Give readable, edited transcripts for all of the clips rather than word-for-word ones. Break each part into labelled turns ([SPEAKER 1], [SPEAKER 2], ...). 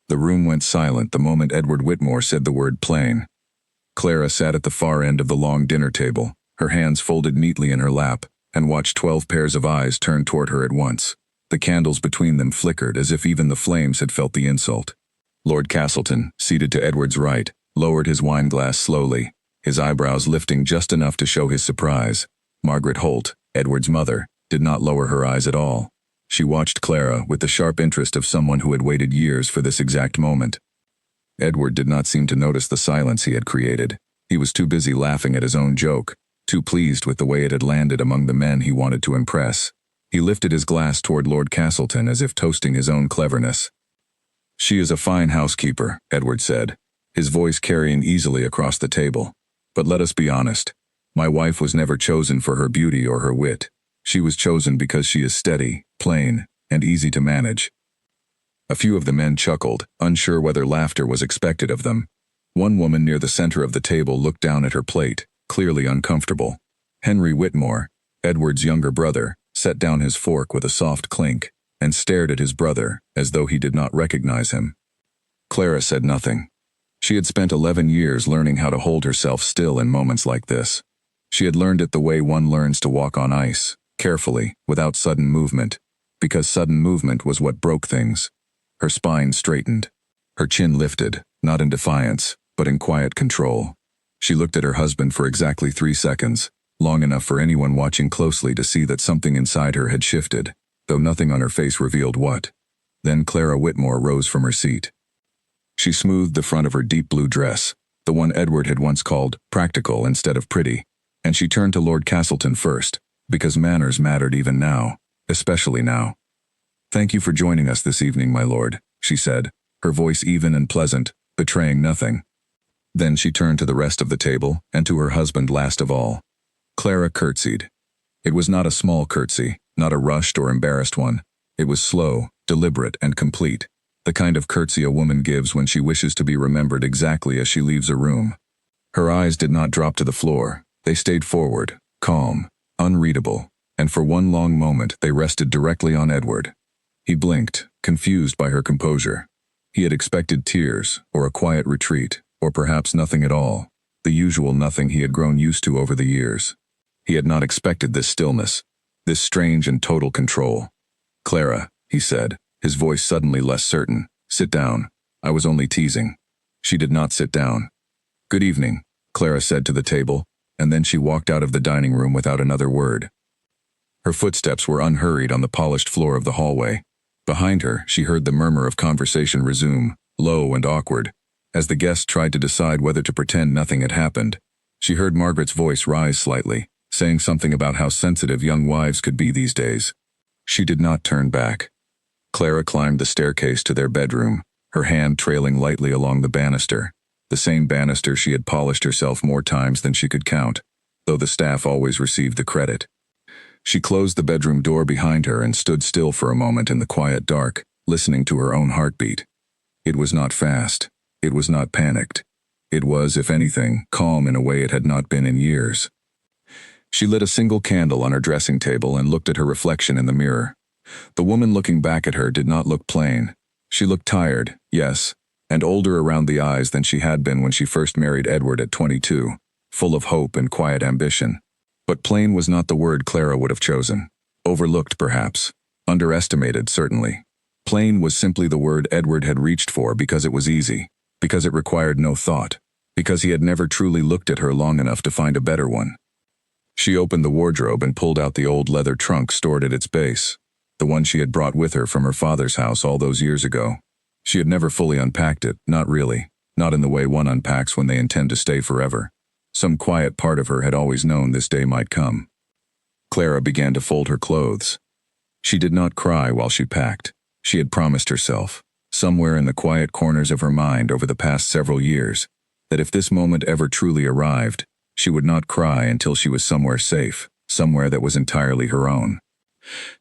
[SPEAKER 1] The room went silent the moment Edward Whitmore said the word plane. Clara sat at the far end of the long dinner table, her hands folded neatly in her lap, and watched 12 pairs of eyes turn toward her at once. The candles between them flickered as if even the flames had felt the insult. Lord Castleton, seated to Edward's right, lowered his wine glass slowly, his eyebrows lifting just enough to show his surprise. Margaret Holt, Edward's mother, did not lower her eyes at all. She watched Clara with the sharp interest of someone who had waited years for this exact moment. Edward did not seem to notice the silence he had created. He was too busy laughing at his own joke, too pleased with the way it had landed among the men he wanted to impress. He lifted his glass toward Lord Castleton as if toasting his own cleverness. "She is a fine housekeeper," Edward said, his voice carrying easily across the table. "But let us be honest. My wife was never chosen for her beauty or her wit. She was chosen because she is steady, plain, and easy to manage." A few of the men chuckled, unsure whether laughter was expected of them. One woman near the center of the table looked down at her plate, clearly uncomfortable. Henry Whitmore, Edward's younger brother, set down his fork with a soft clink, and stared at his brother as though he did not recognize him. Clara said nothing. She had spent 11 years learning how to hold herself still in moments like this. She had learned it the way one learns to walk on ice, carefully, without sudden movement, because sudden movement was what broke things. Her spine straightened. Her chin lifted, not in defiance, but in quiet control. She looked at her husband for exactly 3 seconds, long enough for anyone watching closely to see that something inside her had shifted, though nothing on her face revealed what. Then Clara Whitmore rose from her seat. She smoothed the front of her deep blue dress, the one Edward had once called practical instead of pretty, and she turned to Lord Castleton first, because manners mattered even now, especially now. "Thank you for joining us this evening, my lord," she said, her voice even and pleasant, betraying nothing. Then she turned to the rest of the table, and to her husband last of all. Clara curtsied. It was not a small curtsy, not a rushed or embarrassed one. It was slow, deliberate, and complete, the kind of curtsy a woman gives when she wishes to be remembered exactly as she leaves a room. Her eyes did not drop to the floor. They stayed forward, calm, unreadable, and for one long moment they rested directly on Edward. He blinked, confused by her composure. He had expected tears, or a quiet retreat, or perhaps nothing at all, the usual nothing he had grown used to over the years. He had not expected this stillness, this strange and total control. "Clara," he said, his voice suddenly less certain, "sit down. I was only teasing." She did not sit down. "Good evening," Clara said to the table, and then she walked out of the dining room without another word. Her footsteps were unhurried on the polished floor of the hallway. Behind her, she heard the murmur of conversation resume, low and awkward, as the guests tried to decide whether to pretend nothing had happened. She heard Margaret's voice rise slightly, saying something about how sensitive young wives could be these days. She did not turn back. Clara climbed the staircase to their bedroom, her hand trailing lightly along the banister, the same banister she had polished herself more times than she could count, though the staff always received the credit. She closed the bedroom door behind her and stood still for a moment in the quiet dark, listening to her own heartbeat. It was not fast. It was not panicked. It was, if anything, calm in a way it had not been in years. She lit a single candle on her dressing table and looked at her reflection in the mirror. The woman looking back at her did not look plain. She looked tired, yes, and older around the eyes than she had been when she first married Edward at 22, full of hope and quiet ambition. But plain was not the word Clara would have chosen. Overlooked, perhaps. Underestimated, certainly. Plain was simply the word Edward had reached for because it was easy, because it required no thought, because he had never truly looked at her long enough to find a better one. She opened the wardrobe and pulled out the old leather trunk stored at its base, the one she had brought with her from her father's house all those years ago. She had never fully unpacked it, not really, not in the way one unpacks when they intend to stay forever. Some quiet part of her had always known this day might come. Clara began to fold her clothes. She did not cry while she packed. She had promised herself, somewhere in the quiet corners of her mind over the past several years, that if this moment ever truly arrived, she would not cry until she was somewhere safe, somewhere that was entirely her own.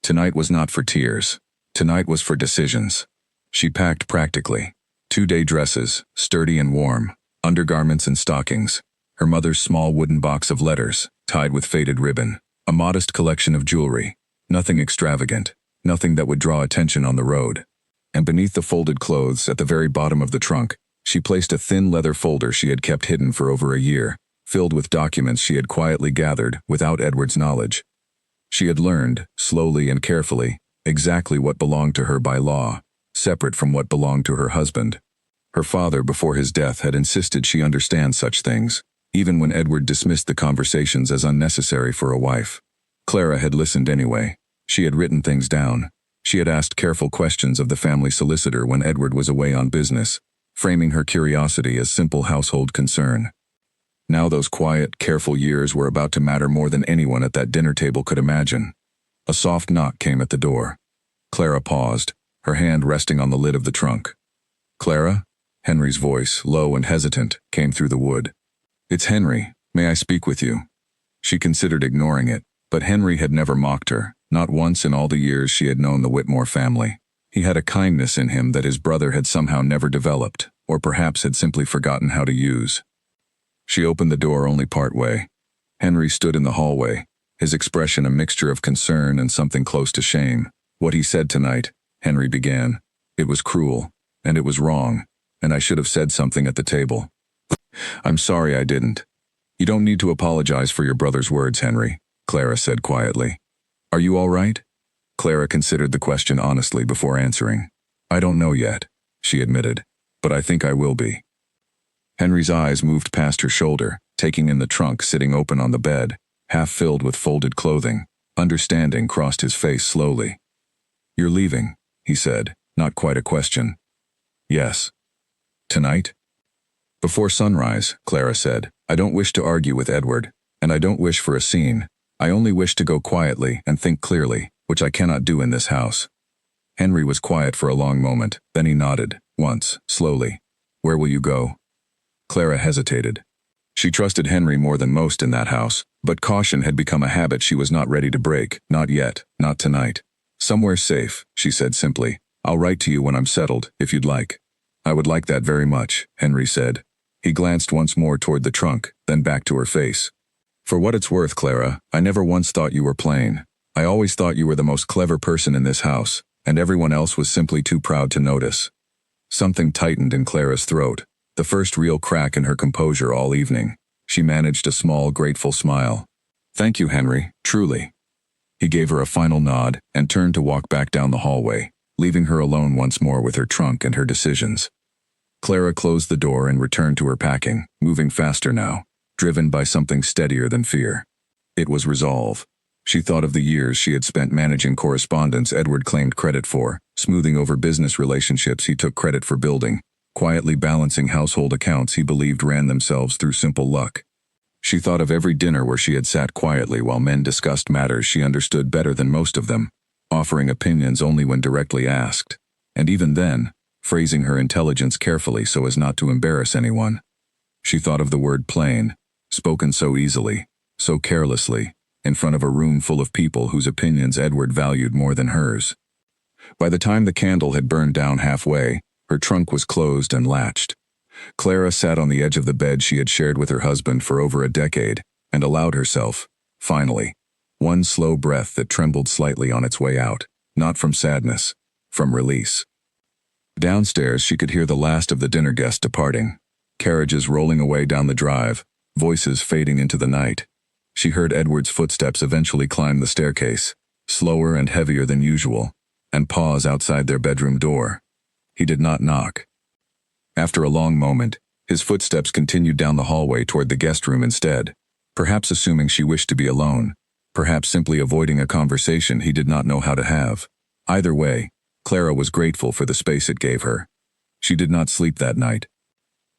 [SPEAKER 1] Tonight was not for tears. Tonight was for decisions. She packed practically. 2-day dresses, sturdy and warm, undergarments and stockings, her mother's small wooden box of letters, tied with faded ribbon, a modest collection of jewelry, nothing extravagant, nothing that would draw attention on the road. and beneath the folded clothes at the very bottom of the trunk, she placed a thin leather folder she had kept hidden for over a year, filled with documents she had quietly gathered without Edward's knowledge. She had learned, slowly and carefully, exactly what belonged to her by law, separate from what belonged to her husband. Her father, before his death, had insisted she understand such things, even when Edward dismissed the conversations as unnecessary for a wife. Clara had listened anyway. She had written things down. She had asked careful questions of the family solicitor when Edward was away on business, framing her curiosity as simple household concern. Now those quiet, careful years were about to matter more than anyone at that dinner table could imagine. A soft knock came at the door. Clara paused, her hand resting on the lid of the trunk. "Clara?" Henry's voice, low and hesitant, came through the wood. "It's Henry. May I speak with you?" She considered ignoring it, but Henry had never mocked her, not once in all the years she had known the Whitmore family. He had a kindness in him that his brother had somehow never developed, or perhaps had simply forgotten how to use. She opened the door only part way. Henry stood in the hallway, his expression a mixture of concern and something close to shame. "What he said tonight," Henry began. "It was cruel, and it was wrong, and I should have said something at the table. I'm sorry I didn't." "You don't need to apologize for your brother's words, Henry," Clara said quietly. "Are you all right?" Clara considered the question honestly before answering. "I don't know yet," she admitted, "but I think I will be." Henry's eyes moved past her shoulder, taking in the trunk sitting open on the bed, half filled with folded clothing. Understanding crossed his face slowly. "You're leaving," he said, not quite a question. "Yes." "Tonight?" "Before sunrise," Clara said. "I don't wish to argue with Edward, and I don't wish for a scene. I only wish to go quietly and think clearly, which I cannot do in this house." Henry was quiet for a long moment, then he nodded, once, slowly. "Where will you go?" Clara hesitated. She trusted Henry more than most in that house, but caution had become a habit she was not ready to break, not yet, not tonight. "Somewhere safe," she said simply. "I'll write to you when I'm settled, if you'd like." "I would like that very much," Henry said. He glanced once more toward the trunk, then back to her face. "For what it's worth, Clara, I never once thought you were plain. I always thought you were the most clever person in this house, and everyone else was simply too proud to notice." Something tightened in Clara's throat, the first real crack in her composure all evening. She managed a small, grateful smile. "Thank you, Henry, truly." He gave her a final nod and turned to walk back down the hallway, leaving her alone once more with her trunk and her decisions. Clara closed the door and returned to her packing, moving faster now, driven by something steadier than fear. It was resolve. She thought of the years she had spent managing correspondence Edward claimed credit for, smoothing over business relationships he took credit for building, quietly balancing household accounts he believed ran themselves through simple luck. She thought of every dinner where she had sat quietly while men discussed matters she understood better than most of them, offering opinions only when directly asked, and even then, phrasing her intelligence carefully so as not to embarrass anyone. She thought of the word plain, spoken so easily, so carelessly, in front of a room full of people whose opinions Edward valued more than hers. By the time the candle had burned down halfway, her trunk was closed and latched. Clara sat on the edge of the bed she had shared with her husband for over a decade and allowed herself, finally, one slow breath that trembled slightly on its way out, not from sadness, from release. Downstairs she could hear the last of the dinner guests departing, carriages rolling away down the drive, voices fading into the night. She heard Edward's footsteps eventually climb the staircase, slower and heavier than usual, and pause outside their bedroom door. He did not knock. After a long moment, his footsteps continued down the hallway toward the guest room instead, perhaps assuming she wished to be alone, perhaps simply avoiding a conversation he did not know how to have. Either way, Clara was grateful for the space it gave her. She did not sleep that night.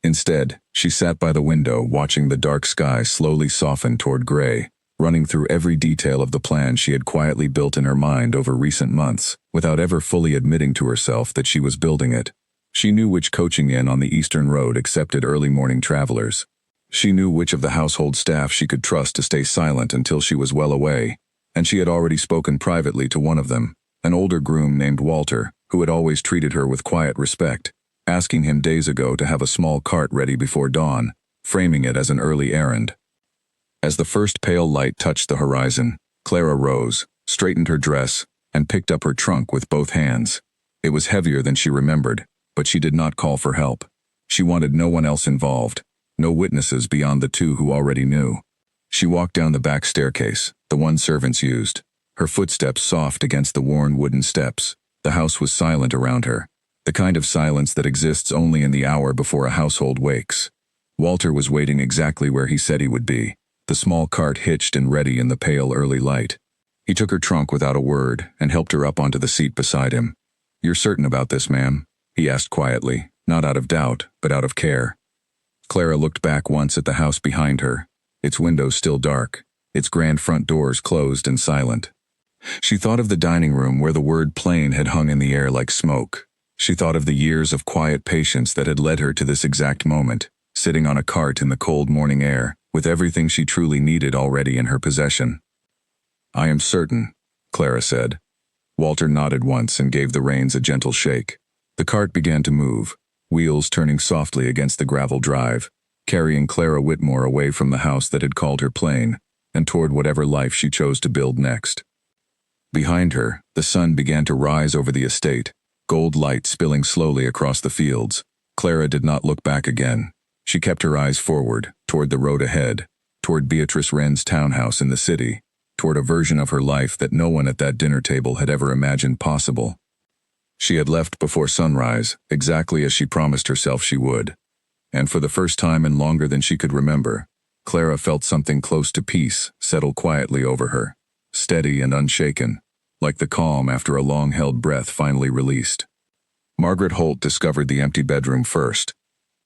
[SPEAKER 1] Instead, she sat by the window watching the dark sky slowly soften toward gray, running through every detail of the plan she had quietly built in her mind over recent months, without ever fully admitting to herself that she was building it. She knew which coaching inn on the Eastern Road accepted early morning travelers. She knew which of the household staff she could trust to stay silent until she was well away, and she had already spoken privately to one of them, an older groom named Walter, who had always treated her with quiet respect, asking him days ago to have a small cart ready before dawn, framing it as an early errand. As the first pale light touched the horizon, Clara rose, straightened her dress, and picked up her trunk with both hands. It was heavier than she remembered, but she did not call for help. She wanted no one else involved, no witnesses beyond the two who already knew. She walked down the back staircase, the one servants used, her footsteps soft against the worn wooden steps. The house was silent around her, the kind of silence that exists only in the hour before a household wakes. Walter was waiting exactly where he said he would be, the small cart hitched and ready in the pale early light. He took her trunk without a word and helped her up onto the seat beside him. "You're certain about this, ma'am?" he asked quietly, not out of doubt, but out of care. Clara looked back once at the house behind her, its windows still dark, its grand front doors closed and silent. She thought of the dining room where the word plain had hung in the air like smoke. She thought of the years of quiet patience that had led her to this exact moment, sitting on a cart in the cold morning air, with everything she truly needed already in her possession. "I am certain," Clara said. Walter nodded once and gave the reins a gentle shake. The cart began to move, wheels turning softly against the gravel drive, carrying Clara Whitmore away from the house that had called her plain, and toward whatever life she chose to build next. Behind her, the sun began to rise over the estate, gold light spilling slowly across the fields. Clara did not look back again. She kept her eyes forward, toward the road ahead, toward Beatrice Wren's townhouse in the city, toward a version of her life that no one at that dinner table had ever imagined possible. She had left before sunrise, exactly as she promised herself she would. And for the first time in longer than she could remember, Clara felt something close to peace settle quietly over her, steady and unshaken, like the calm after a long-held breath finally released. Margaret Holt discovered the empty bedroom first.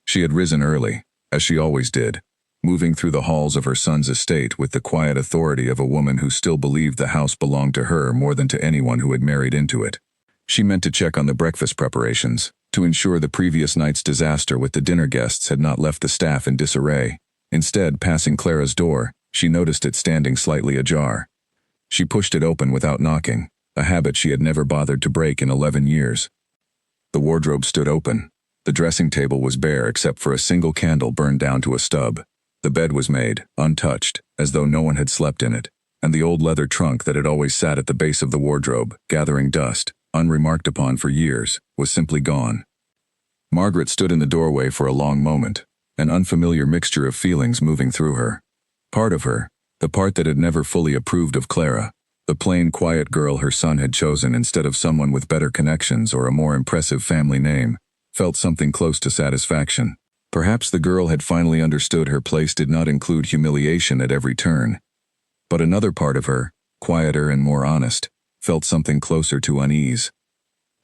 [SPEAKER 1] She had risen early, as she always did, moving through the halls of her son's estate with the quiet authority of a woman who still believed the house belonged to her more than to anyone who had married into it. She meant to check on the breakfast preparations, to ensure the previous night's disaster with the dinner guests had not left the staff in disarray. Instead, passing Clara's door, she noticed it standing slightly ajar. She pushed it open without knocking, a habit she had never bothered to break in 11 years. The wardrobe stood open. The dressing table was bare except for a single candle burned down to a stub. The bed was made, untouched, as though no one had slept in it, and the old leather trunk that had always sat at the base of the wardrobe, gathering dust, unremarked upon for years, was simply gone. Margaret stood in the doorway for a long moment, an unfamiliar mixture of feelings moving through her. Part of her, the part that had never fully approved of Clara, the plain, quiet girl her son had chosen instead of someone with better connections or a more impressive family name, felt something close to satisfaction. Perhaps the girl had finally understood her place did not include humiliation at every turn. But another part of her, quieter and more honest, felt something closer to unease.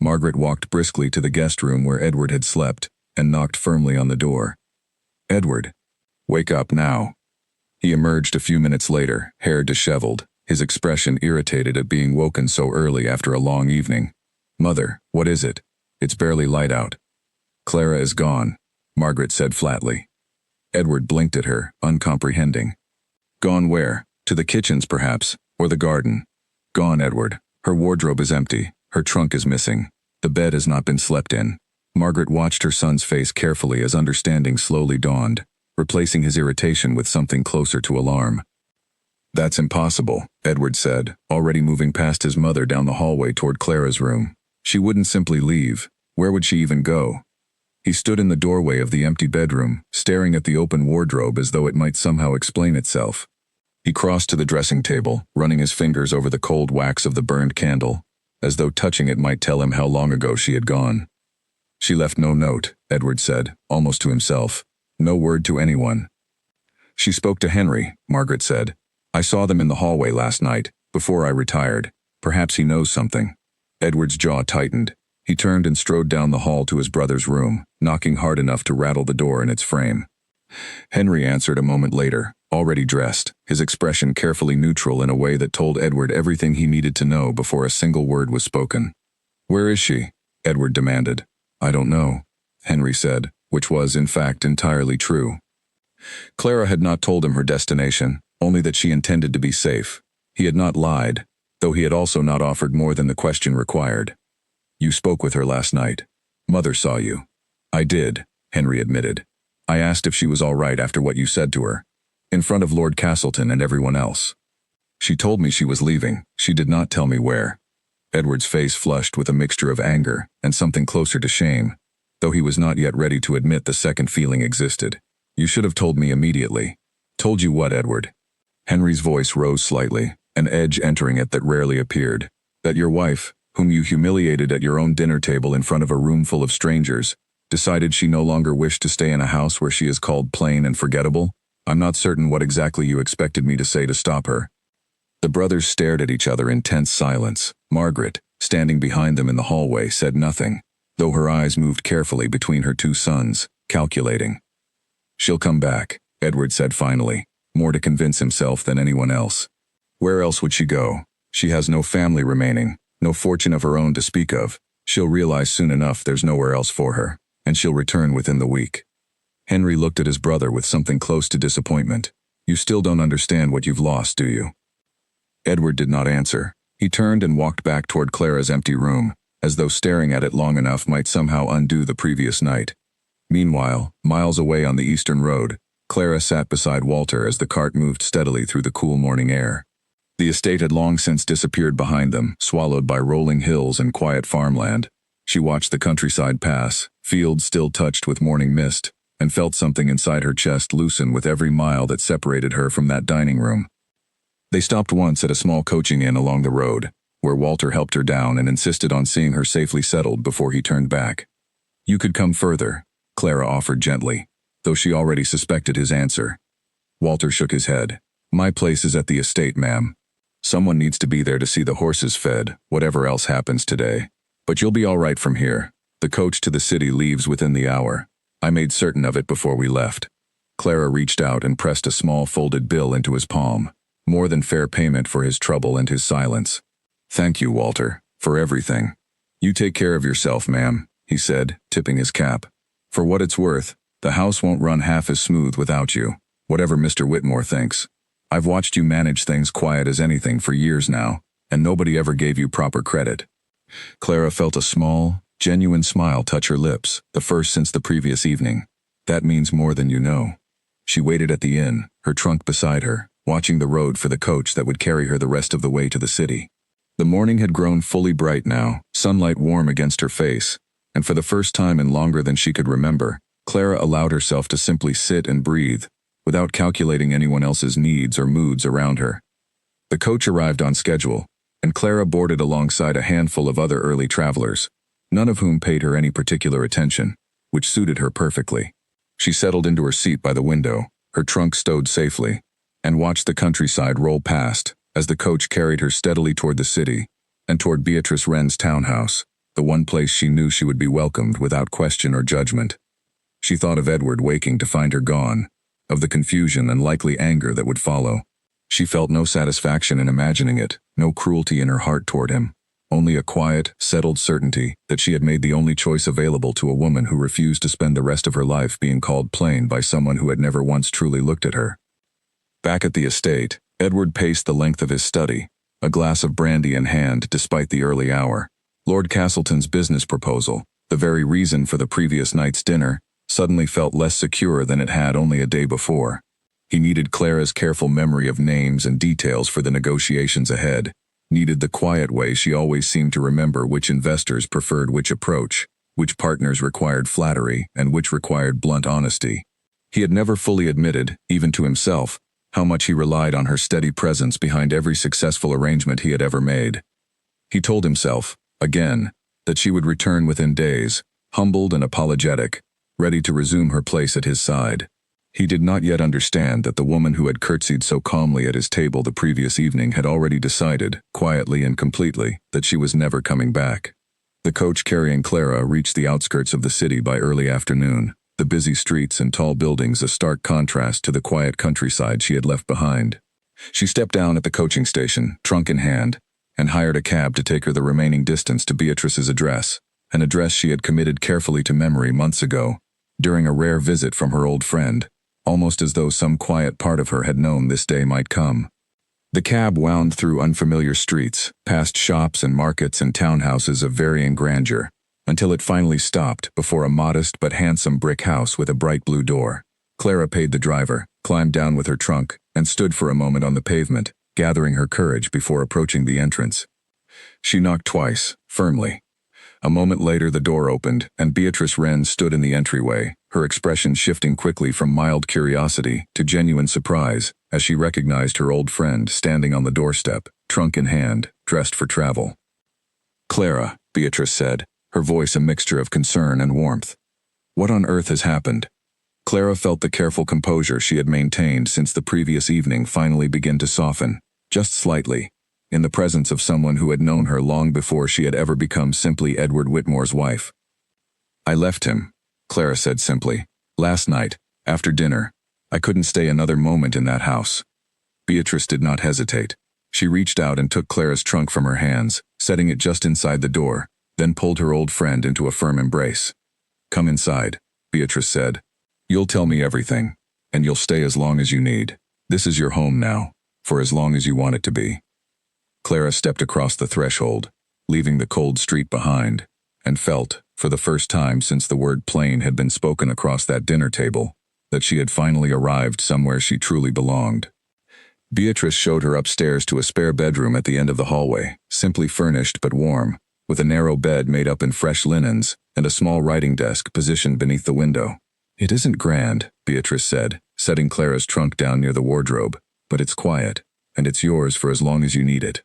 [SPEAKER 1] Margaret walked briskly to the guest room where Edward had slept and knocked firmly on the door. "Edward, wake up now." He emerged a few minutes later, hair disheveled, his expression irritated at being woken so early after a long evening. "Mother, what is it? It's barely light out." "Clara is gone," Margaret said flatly. Edward blinked at her, uncomprehending. "Gone where? To the kitchens, perhaps, or the garden?" "Gone, Edward. Her wardrobe is empty. Her trunk is missing. The bed has not been slept in." Margaret watched her son's face carefully as understanding slowly dawned, replacing his irritation with something closer to alarm. "That's impossible," Edward said, already moving past his mother down the hallway toward Clara's room. "She wouldn't simply leave. Where would she even go?" He stood in the doorway of the empty bedroom, staring at the open wardrobe as though it might somehow explain itself. He crossed to the dressing table, running his fingers over the cold wax of the burned candle, as though touching it might tell him how long ago she had gone. "She left no note," Edward said, almost to himself. "No word to anyone." "She spoke to Henry," Margaret said. "I saw them in the hallway last night, before I retired. Perhaps he knows something." Edward's jaw tightened. He turned and strode down the hall to his brother's room, knocking hard enough to rattle the door in its frame. Henry answered a moment later, already dressed, his expression carefully neutral in a way that told Edward everything he needed to know before a single word was spoken. "Where is she?" Edward demanded. "I don't know," Henry said, which was, in fact, entirely true. Clara had not told him her destination, only that she intended to be safe. He had not lied, though he had also not offered more than the question required. "You spoke with her last night. Mother saw you." "I did," Henry admitted. "I asked if she was all right after what you said to her, in front of Lord Castleton and everyone else. She told me she was leaving. She did not tell me where." Edward's face flushed with a mixture of anger and something closer to shame, though he was not yet ready to admit the second feeling existed. You should have told me immediately. Told you what, Edward? Henry's voice rose slightly, an edge entering it that rarely appeared. That your wife, whom you humiliated at your own dinner table in front of a room full of strangers, decided she no longer wished to stay in a house where she is called plain and forgettable? I'm not certain what exactly you expected me to say to stop her. The brothers stared at each other in tense silence. Margaret, standing behind them in the hallway, said nothing, though her eyes moved carefully between her two sons, calculating. She'll come back, Edward said finally, more to convince himself than anyone else. Where else would she go? She has no family remaining, no fortune of her own to speak of. She'll realize soon enough there's nowhere else for her, and she'll return within the week. Henry looked at his brother with something close to disappointment. You still don't understand what you've lost, do you? Edward did not answer. He turned and walked back toward Clara's empty room, as though staring at it long enough might somehow undo the previous night. Meanwhile, miles away on the eastern road, Clara sat beside Walter as the cart moved steadily through the cool morning air. The estate had long since disappeared behind them, swallowed by rolling hills and quiet farmland. She watched the countryside pass, fields still touched with morning mist, and felt something inside her chest loosen with every mile that separated her from that dining room. They stopped once at a small coaching inn along the road, where Walter helped her down and insisted on seeing her safely settled before he turned back. You could come further, Clara offered gently, though she already suspected his answer. Walter shook his head. My place is at the estate, ma'am. Someone needs to be there to see the horses fed, whatever else happens today. But you'll be all right from here. The coach to the city leaves within the hour. I made certain of it before we left. Clara reached out and pressed a small folded bill into his palm, more than fair payment for his trouble and his silence. Thank you, Walter, for everything. You take care of yourself, ma'am, he said, tipping his cap. For what it's worth, the house won't run half as smooth without you, whatever Mr. Whitmore thinks. I've watched you manage things quiet as anything for years now, and nobody ever gave you proper credit. Clara felt a small, genuine smile touch her lips, the first since the previous evening. That means more than you know. She waited at the inn, her trunk beside her, watching the road for the coach that would carry her the rest of the way to the city. The morning had grown fully bright now, sunlight warm against her face, and for the first time in longer than she could remember, Clara allowed herself to simply sit and breathe, without calculating anyone else's needs or moods around her. The coach arrived on schedule, and Clara boarded alongside a handful of other early travelers, none of whom paid her any particular attention, which suited her perfectly. She settled into her seat by the window, her trunk stowed safely, and watched the countryside roll past as the coach carried her steadily toward the city and toward Beatrice Wren's townhouse, the one place she knew she would be welcomed without question or judgment. She thought of Edward waking to find her gone, of the confusion and likely anger that would follow. She felt no satisfaction in imagining it, no cruelty in her heart toward him, only a quiet, settled certainty that she had made the only choice available to a woman who refused to spend the rest of her life being called plain by someone who had never once truly looked at her. Back at the estate, Edward paced the length of his study, a glass of brandy in hand despite the early hour. Lord Castleton's business proposal, the very reason for the previous night's dinner, suddenly felt less secure than it had only a day before. He needed Clara's careful memory of names and details for the negotiations ahead, needed the quiet way she always seemed to remember which investors preferred which approach, which partners required flattery, and which required blunt honesty. He had never fully admitted, even to himself, how much he relied on her steady presence behind every successful arrangement he had ever made. He told himself, again, that she would return within days, humbled and apologetic, ready to resume her place at his side. He did not yet understand that the woman who had curtsied so calmly at his table the previous evening had already decided, quietly and completely, that she was never coming back. The coach carrying Clara reached the outskirts of the city by early afternoon, the busy streets and tall buildings a stark contrast to the quiet countryside she had left behind. She stepped down at the coaching station, trunk in hand, and hired a cab to take her the remaining distance to Beatrice's address, an address she had committed carefully to memory months ago, during a rare visit from her old friend, almost as though some quiet part of her had known this day might come. The cab wound through unfamiliar streets, past shops and markets and townhouses of varying grandeur, until it finally stopped before a modest but handsome brick house with a bright blue door. Clara paid the driver, climbed down with her trunk, and stood for a moment on the pavement, gathering her courage before approaching the entrance. She knocked twice, firmly. A moment later the door opened, and Beatrice Wren stood in the entryway, her expression shifting quickly from mild curiosity to genuine surprise as she recognized her old friend standing on the doorstep, trunk in hand, dressed for travel. "Clara," Beatrice said, her voice a mixture of concern and warmth. "What on earth has happened?" Clara felt the careful composure she had maintained since the previous evening finally begin to soften, just slightly, in the presence of someone who had known her long before she had ever become simply Edward Whitmore's wife. "I left him," Clara said simply. "Last night, after dinner. I couldn't stay another moment in that house." Beatrice did not hesitate. She reached out and took Clara's trunk from her hands, setting it just inside the door, then pulled her old friend into a firm embrace. "Come inside," Beatrice said. "You'll tell me everything, and you'll stay as long as you need. This is your home now, for as long as you want it to be." Clara stepped across the threshold, leaving the cold street behind, and felt, for the first time since the word plain had been spoken across that dinner table, that she had finally arrived somewhere she truly belonged. Beatrice showed her upstairs to a spare bedroom at the end of the hallway, simply furnished but warm, with a narrow bed made up in fresh linens and a small writing desk positioned beneath the window. "It isn't grand," Beatrice said, setting Clara's trunk down near the wardrobe, "but it's quiet, and it's yours for as long as you need it."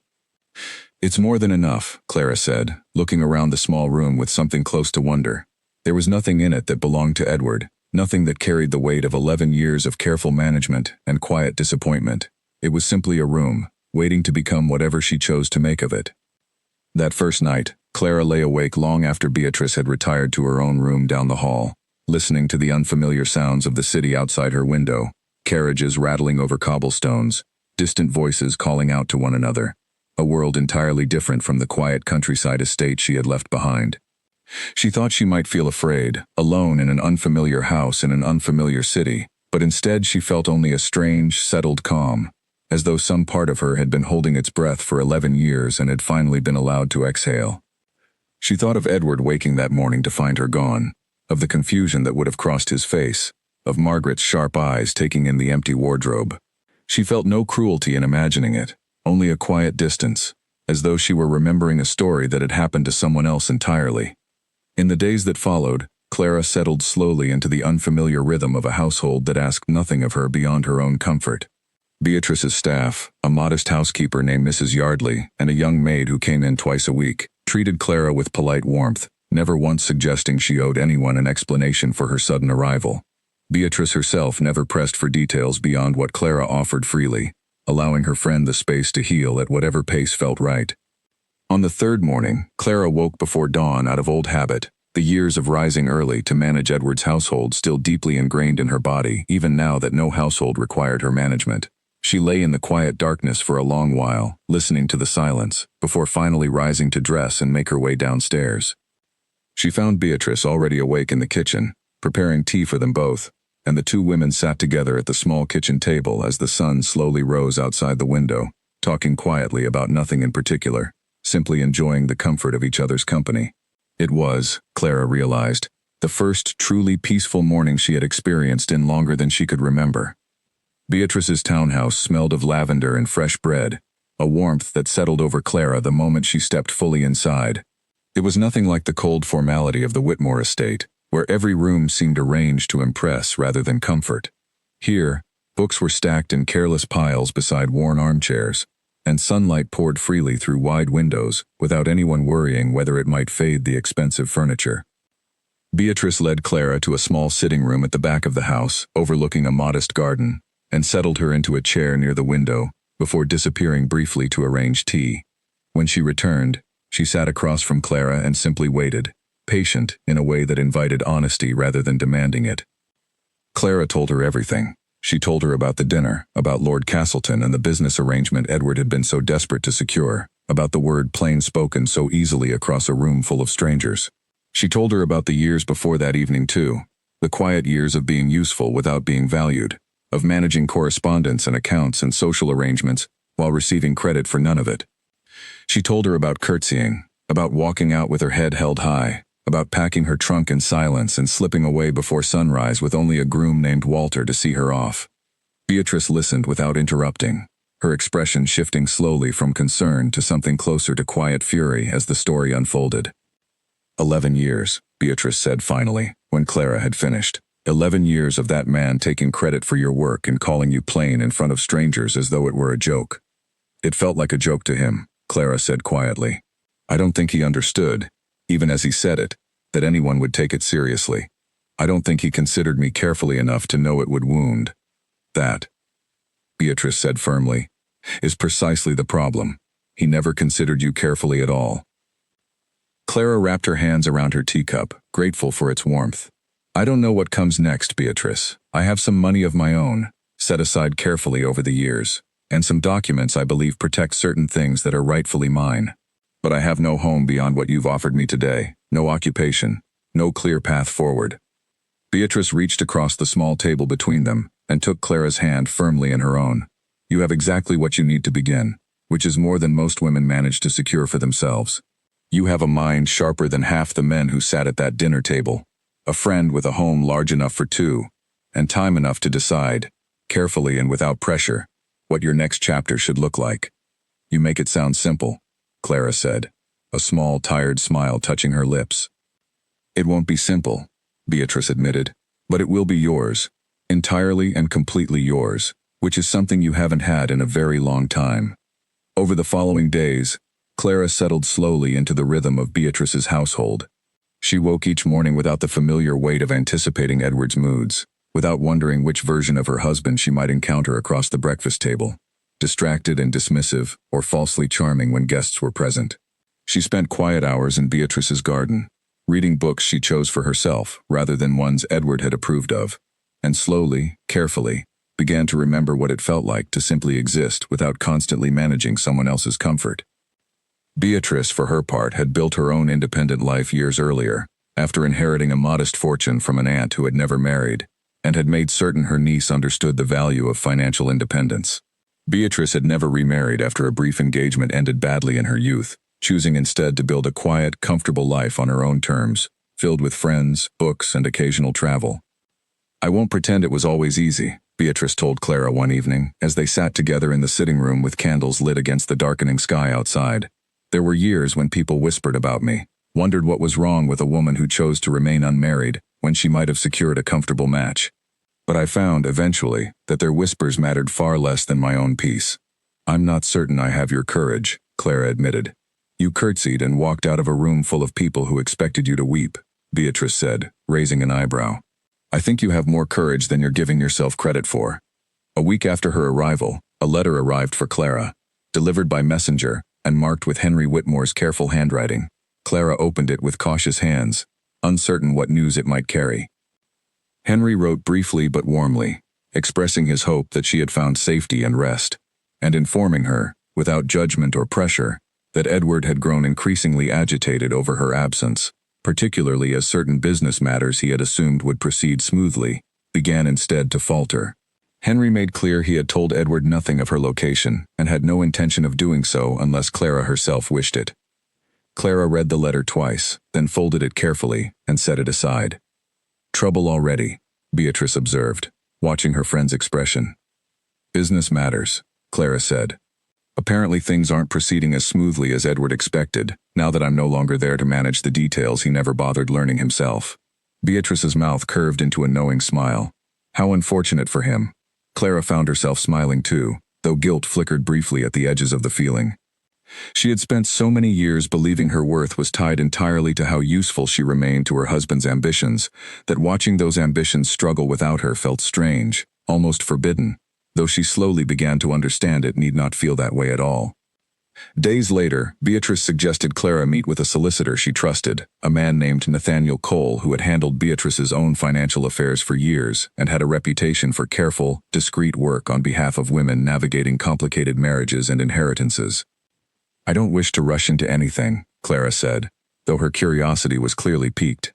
[SPEAKER 1] "It's more than enough," Clara said, looking around the small room with something close to wonder. There was nothing in it that belonged to Edward, nothing that carried the weight of 11 years of careful management and quiet disappointment. It was simply a room, waiting to become whatever she chose to make of it. That first night, Clara lay awake long after Beatrice had retired to her own room down the hall, listening to the unfamiliar sounds of the city outside her window, carriages rattling over cobblestones, distant voices calling out to one another, a world entirely different from the quiet countryside estate she had left behind. She thought she might feel afraid, alone in an unfamiliar house in an unfamiliar city, but instead she felt only a strange, settled calm, as though some part of her had been holding its breath for 11 years and had finally been allowed to exhale. She thought of Edward waking that morning to find her gone, of the confusion that would have crossed his face, of Margaret's sharp eyes taking in the empty wardrobe. She felt no cruelty in imagining it, only a quiet distance, as though she were remembering a story that had happened to someone else entirely. In the days that followed, Clara settled slowly into the unfamiliar rhythm of a household that asked nothing of her beyond her own comfort. Beatrice's staff, a modest housekeeper named Mrs. Yardley, and a young maid who came in twice a week, treated Clara with polite warmth, never once suggesting she owed anyone an explanation for her sudden arrival. Beatrice herself never pressed for details beyond what Clara offered freely, allowing her friend the space to heal at whatever pace felt right. On the third morning, Clara woke before dawn out of old habit, the years of rising early to manage Edward's household still deeply ingrained in her body, even now that no household required her management. She lay in the quiet darkness for a long while, listening to the silence, before finally rising to dress and make her way downstairs. She found Beatrice already awake in the kitchen, preparing tea for them both, and the two women sat together at the small kitchen table as the sun slowly rose outside the window, talking quietly about nothing in particular, simply enjoying the comfort of each other's company. It was, Clara realized, the first truly peaceful morning she had experienced in longer than she could remember. Beatrice's townhouse smelled of lavender and fresh bread, a warmth that settled over Clara the moment she stepped fully inside. It was nothing like the cold formality of the Whitmore estate, where every room seemed arranged to impress rather than comfort. Here, books were stacked in careless piles beside worn armchairs, and sunlight poured freely through wide windows without anyone worrying whether it might fade the expensive furniture. Beatrice led Clara to a small sitting room at the back of the house, overlooking a modest garden, and settled her into a chair near the window, before disappearing briefly to arrange tea. When she returned, she sat across from Clara and simply waited, patient in a way that invited honesty rather than demanding it. Clara told her everything. She told her about the dinner, about Lord Castleton and the business arrangement Edward had been so desperate to secure, about the word plain spoken so easily across a room full of strangers. She told her about the years before that evening too, the quiet years of being useful without being valued, of managing correspondence and accounts and social arrangements while receiving credit for none of it. She told her about curtsying, about walking out with her head held high, about packing her trunk in silence and slipping away before sunrise with only a groom named Walter to see her off. Beatrice listened without interrupting, her expression shifting slowly from concern to something closer to quiet fury as the story unfolded. 11 years, Beatrice said finally, when Clara had finished. 11 years of that man taking credit for your work and calling you plain in front of strangers as though it were a joke. It felt like a joke to him, Clara said quietly. I don't think he understood, even as he said it, that anyone would take it seriously. I don't think he considered me carefully enough to know it would wound. That, Beatrice said firmly, is precisely the problem. He never considered you carefully at all. Clara wrapped her hands around her teacup, grateful for its warmth. I don't know what comes next, Beatrice. I have some money of my own, set aside carefully over the years, and some documents I believe protect certain things that are rightfully mine. But I have no home beyond what you've offered me today, no occupation, no clear path forward. Beatrice reached across the small table between them and took Clara's hand firmly in her own. You have exactly what you need to begin, which is more than most women manage to secure for themselves. You have a mind sharper than half the men who sat at that dinner table, a friend with a home large enough for two, and time enough to decide, carefully and without pressure, what your next chapter should look like. You make it sound simple, Clara said, a small, tired smile touching her lips. It won't be simple, Beatrice admitted, but it will be yours, entirely and completely yours, which is something you haven't had in a very long time. Over the following days, Clara settled slowly into the rhythm of Beatrice's household. She woke each morning without the familiar weight of anticipating Edward's moods, without wondering which version of her husband she might encounter across the breakfast table, distracted and dismissive, or falsely charming when guests were present. She spent quiet hours in Beatrice's garden, reading books she chose for herself rather than ones Edward had approved of, and slowly, carefully, began to remember what it felt like to simply exist without constantly managing someone else's comfort. Beatrice, for her part, had built her own independent life years earlier, after inheriting a modest fortune from an aunt who had never married, and had made certain her niece understood the value of financial independence. Beatrice had never remarried after a brief engagement ended badly in her youth, choosing instead to build a quiet, comfortable life on her own terms, filled with friends, books, and occasional travel. I won't pretend it was always easy, Beatrice told Clara one evening, as they sat together in the sitting room with candles lit against the darkening sky outside. There were years when people whispered about me, wondered what was wrong with a woman who chose to remain unmarried when she might have secured a comfortable match. But I found, eventually, that their whispers mattered far less than my own peace. I'm not certain I have your courage, Clara admitted. You curtsied and walked out of a room full of people who expected you to weep, Beatrice said, raising an eyebrow. I think you have more courage than you're giving yourself credit for. A week after her arrival, a letter arrived for Clara, delivered by messenger, and marked with Henry Whitmore's careful handwriting. Clara opened it with cautious hands, uncertain what news it might carry. Henry wrote briefly but warmly, expressing his hope that she had found safety and rest, and informing her, without judgment or pressure, that Edward had grown increasingly agitated over her absence, particularly as certain business matters he had assumed would proceed smoothly, began instead to falter. Henry made clear he had told Edward nothing of her location and had no intention of doing so unless Clara herself wished it. Clara read the letter twice, then folded it carefully and set it aside. Trouble already, Beatrice observed, watching her friend's expression. Business matters, Clara said. Apparently things aren't proceeding as smoothly as Edward expected, now that I'm no longer there to manage the details he never bothered learning himself. Beatrice's mouth curved into a knowing smile. How unfortunate for him. Clara found herself smiling too, though guilt flickered briefly at the edges of the feeling. She had spent so many years believing her worth was tied entirely to how useful she remained to her husband's ambitions, that watching those ambitions struggle without her felt strange, almost forbidden, though she slowly began to understand it need not feel that way at all. Days later, Beatrice suggested Clara meet with a solicitor she trusted, a man named Nathaniel Cole who had handled Beatrice's own financial affairs for years and had a reputation for careful, discreet work on behalf of women navigating complicated marriages and inheritances. I don't wish to rush into anything, Clara said, though her curiosity was clearly piqued.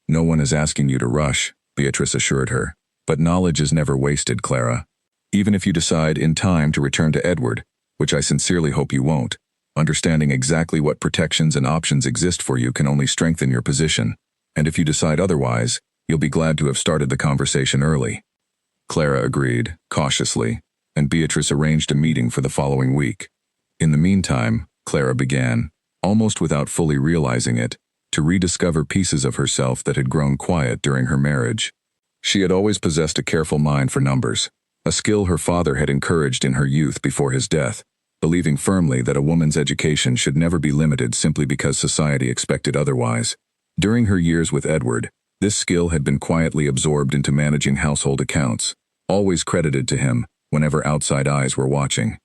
[SPEAKER 1] No one is asking you to rush, Beatrice assured her, but knowledge is never wasted, Clara. Even if you decide in time to return to Edward, which I sincerely hope you won't, understanding exactly what protections and options exist for you can only strengthen your position, and if you decide otherwise, you'll be glad to have started the conversation early. Clara agreed, cautiously, and Beatrice arranged a meeting for the following week. In the meantime, Clara began, almost without fully realizing it, to rediscover pieces of herself that had grown quiet during her marriage. She had always possessed a careful mind for numbers, a skill her father had encouraged in her youth before his death, believing firmly that a woman's education should never be limited simply because society expected otherwise. During her years with Edward, this skill had been quietly absorbed into managing household accounts, always credited to him whenever outside eyes were watching.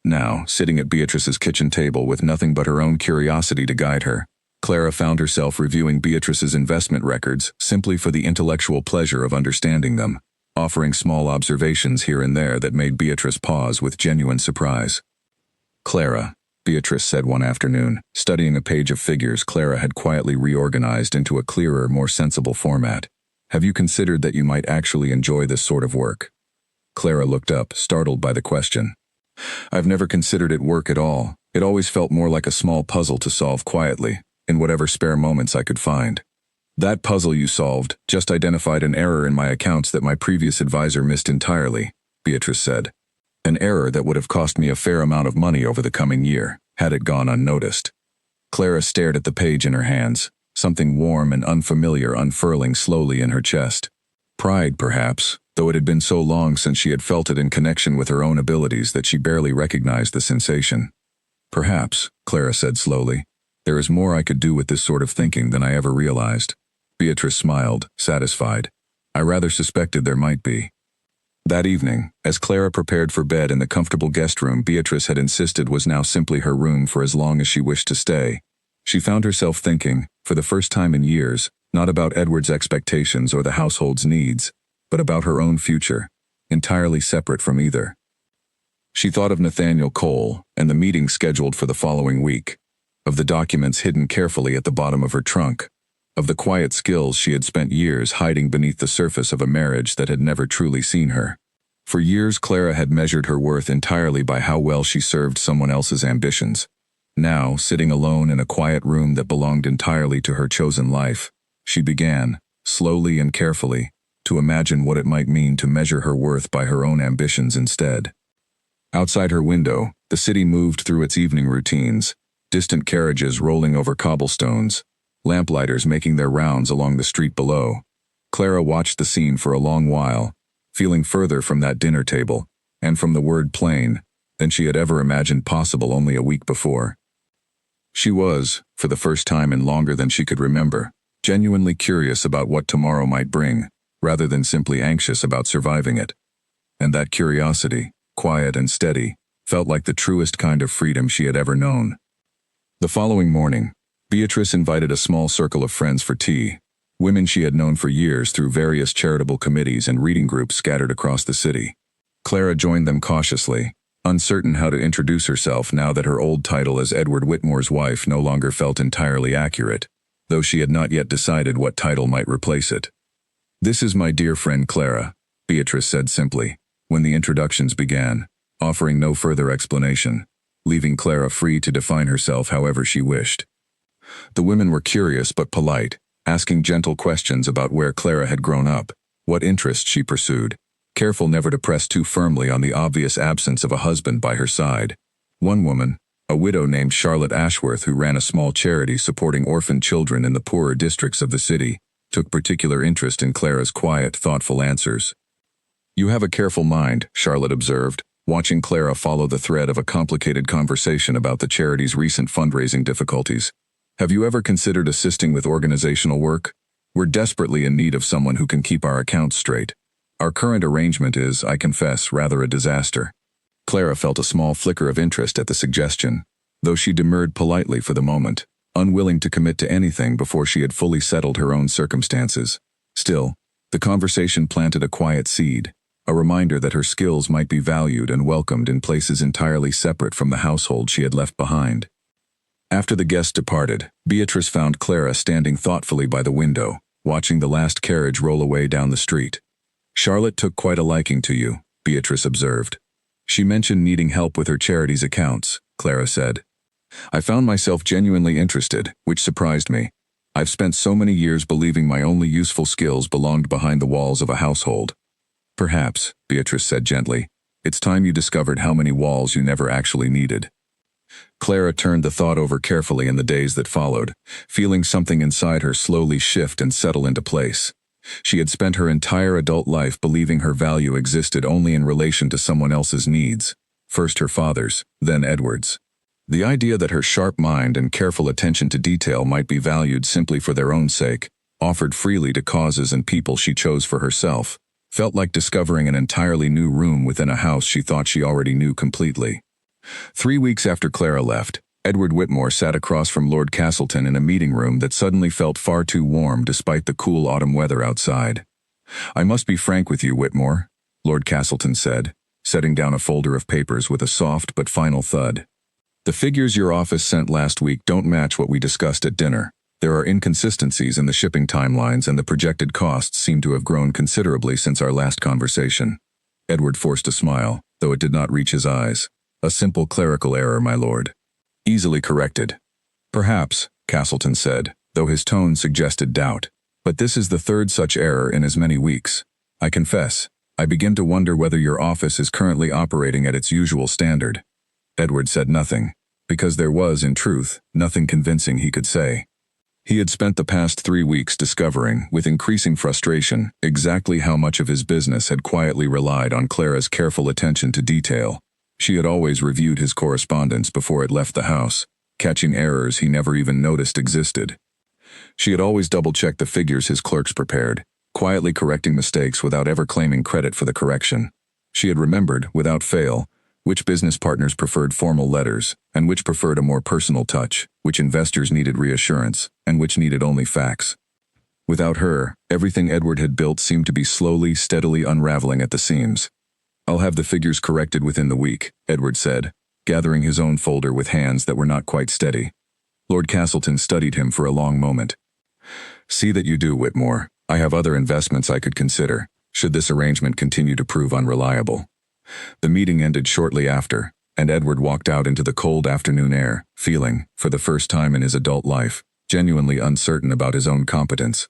[SPEAKER 1] Now, sitting at Beatrice's kitchen table with nothing but her own curiosity to guide her, Clara found herself reviewing Beatrice's investment records simply for the intellectual pleasure of understanding them, offering small observations here and there that made Beatrice pause with genuine surprise. "Clara," Beatrice said one afternoon, studying a page of figures Clara had quietly reorganized into a clearer, more sensible format. "Have you considered that you might actually enjoy this sort of work?" Clara looked up, startled by the question. "I've never considered it work at all. It always felt more like a small puzzle to solve quietly, in whatever spare moments I could find." "That puzzle you solved just identified an error in my accounts that my previous advisor missed entirely," Beatrice said. "An error that would have cost me a fair amount of money over the coming year, had it gone unnoticed." Clara stared at the page in her hands, something warm and unfamiliar unfurling slowly in her chest. Pride, perhaps, though it had been so long since she had felt it in connection with her own abilities that she barely recognized the sensation. "Perhaps," Clara said slowly, "there is more I could do with this sort of thinking than I ever realized." Beatrice smiled, satisfied. "I rather suspected there might be." That evening, as Clara prepared for bed in the comfortable guest room Beatrice had insisted was now simply her room for as long as she wished to stay, she found herself thinking, for the first time in years, not about Edward's expectations or the household's needs, but about her own future, entirely separate from either. She thought of Nathaniel Cole and the meeting scheduled for the following week, of the documents hidden carefully at the bottom of her trunk, of the quiet skills she had spent years hiding beneath the surface of a marriage that had never truly seen her. For years Clara had measured her worth entirely by how well she served someone else's ambitions. Now, sitting alone in a quiet room that belonged entirely to her chosen life, she began, slowly and carefully, to imagine what it might mean to measure her worth by her own ambitions instead. Outside her window, the city moved through its evening routines, distant carriages rolling over cobblestones, lamplighters making their rounds along the street below. Clara watched the scene for a long while, feeling further from that dinner table, and from the word plain, than she had ever imagined possible only a week before. She was, for the first time in longer than she could remember, genuinely curious about what tomorrow might bring, rather than simply anxious about surviving it. And that curiosity, quiet and steady, felt like the truest kind of freedom she had ever known. The following morning, Beatrice invited a small circle of friends for tea, women she had known for years through various charitable committees and reading groups scattered across the city. Clara joined them cautiously, uncertain how to introduce herself now that her old title as Edward Whitmore's wife no longer felt entirely accurate, though she had not yet decided what title might replace it. "This is my dear friend Clara," Beatrice said simply, when the introductions began, offering no further explanation, leaving Clara free to define herself however she wished. The women were curious but polite, asking gentle questions about where Clara had grown up, what interests she pursued, careful never to press too firmly on the obvious absence of a husband by her side. One woman, a widow named Charlotte Ashworth who ran a small charity supporting orphan children in the poorer districts of the city, took particular interest in Clara's quiet, thoughtful answers. "You have a careful mind," Charlotte observed, watching Clara follow the thread of a complicated conversation about the charity's recent fundraising difficulties. "Have you ever considered assisting with organizational work? We're desperately in need of someone who can keep our accounts straight. Our current arrangement is, I confess, rather a disaster." Clara felt a small flicker of interest at the suggestion, though she demurred politely for the moment, unwilling to commit to anything before she had fully settled her own circumstances. Still, the conversation planted a quiet seed, a reminder that her skills might be valued and welcomed in places entirely separate from the household she had left behind. After the guests departed, Beatrice found Clara standing thoughtfully by the window, watching the last carriage roll away down the street. "Charlotte took quite a liking to you," Beatrice observed. "She mentioned needing help with her charity's accounts," Clara said. "I found myself genuinely interested, which surprised me. I've spent so many years believing my only useful skills belonged behind the walls of a household." "Perhaps," Beatrice said gently, It's time you discovered how many walls you never actually needed. Clara turned the thought over carefully in the days that followed, feeling something inside her slowly shift and settle into place. She had spent her entire adult life believing her value existed only in relation to someone else's needs, first her father's, then Edward's. The idea that her sharp mind and careful attention to detail might be valued simply for their own sake, offered freely to causes and people she chose for herself, felt like discovering an entirely new room within a house she thought she already knew completely. 3 weeks after Clara left, Edward Whitmore sat across from Lord Castleton in a meeting room that suddenly felt far too warm despite the cool autumn weather outside. "I must be frank with you, Whitmore," Lord Castleton said, setting down a folder of papers with a soft but final thud. "The figures your office sent last week don't match what we discussed at dinner. There are inconsistencies in the shipping timelines and the projected costs seem to have grown considerably since our last conversation." Edward forced a smile, though it did not reach his eyes. "A simple clerical error, my lord. Easily corrected." "Perhaps," Castleton said, though his tone suggested doubt. "But this is the third such error in as many weeks. I confess, I begin to wonder whether your office is currently operating at its usual standard." Edward said nothing, because there was, in truth, nothing convincing he could say. He had spent the past 3 weeks discovering, with increasing frustration, exactly how much of his business had quietly relied on Clara's careful attention to detail. She had always reviewed his correspondence before it left the house, catching errors he never even noticed existed. She had always double-checked the figures his clerks prepared, quietly correcting mistakes without ever claiming credit for the correction. She had remembered, without fail, which business partners preferred formal letters, and which preferred a more personal touch, which investors needed reassurance, and which needed only facts. Without her, everything Edward had built seemed to be slowly, steadily unraveling at the seams. "I'll have the figures corrected within the week," Edward said, gathering his own folder with hands that were not quite steady. Lord Castleton studied him for a long moment. "See that you do, Whitmore. I have other investments I could consider, should this arrangement continue to prove unreliable." The meeting ended shortly after, and Edward walked out into the cold afternoon air, feeling, for the first time in his adult life, genuinely uncertain about his own competence.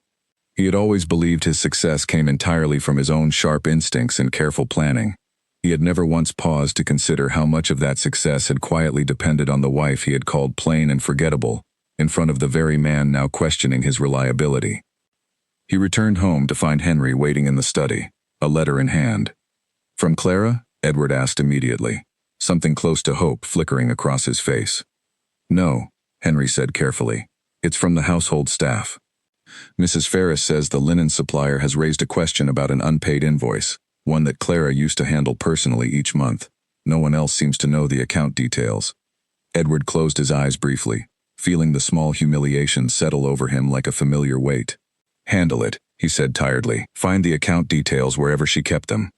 [SPEAKER 1] He had always believed his success came entirely from his own sharp instincts and careful planning. He had never once paused to consider how much of that success had quietly depended on the wife he had called plain and forgettable, in front of the very man now questioning his reliability. He returned home to find Henry waiting in the study, a letter in hand. "From Clara?" Edward asked immediately, something close to hope flickering across his face. "No," Henry said carefully. "It's from the household staff. Mrs. Ferris says the linen supplier has raised a question about an unpaid invoice, one that Clara used to handle personally each month. No one else seems to know the account details." Edward closed his eyes briefly, feeling the small humiliation settle over him like a familiar weight. "Handle it," he said tiredly. "Find the account details wherever she kept them."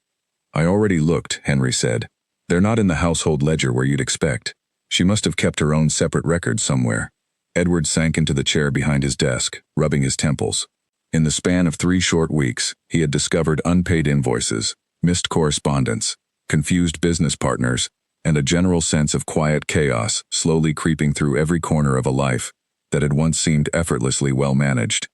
[SPEAKER 1] "I already looked," Henry said. "They're not in the household ledger where you'd expect. She must have kept her own separate records somewhere." Edward sank into the chair behind his desk, rubbing his temples. In the span of 3 short weeks, he had discovered unpaid invoices, missed correspondence, confused business partners, and a general sense of quiet chaos slowly creeping through every corner of a life that had once seemed effortlessly well managed.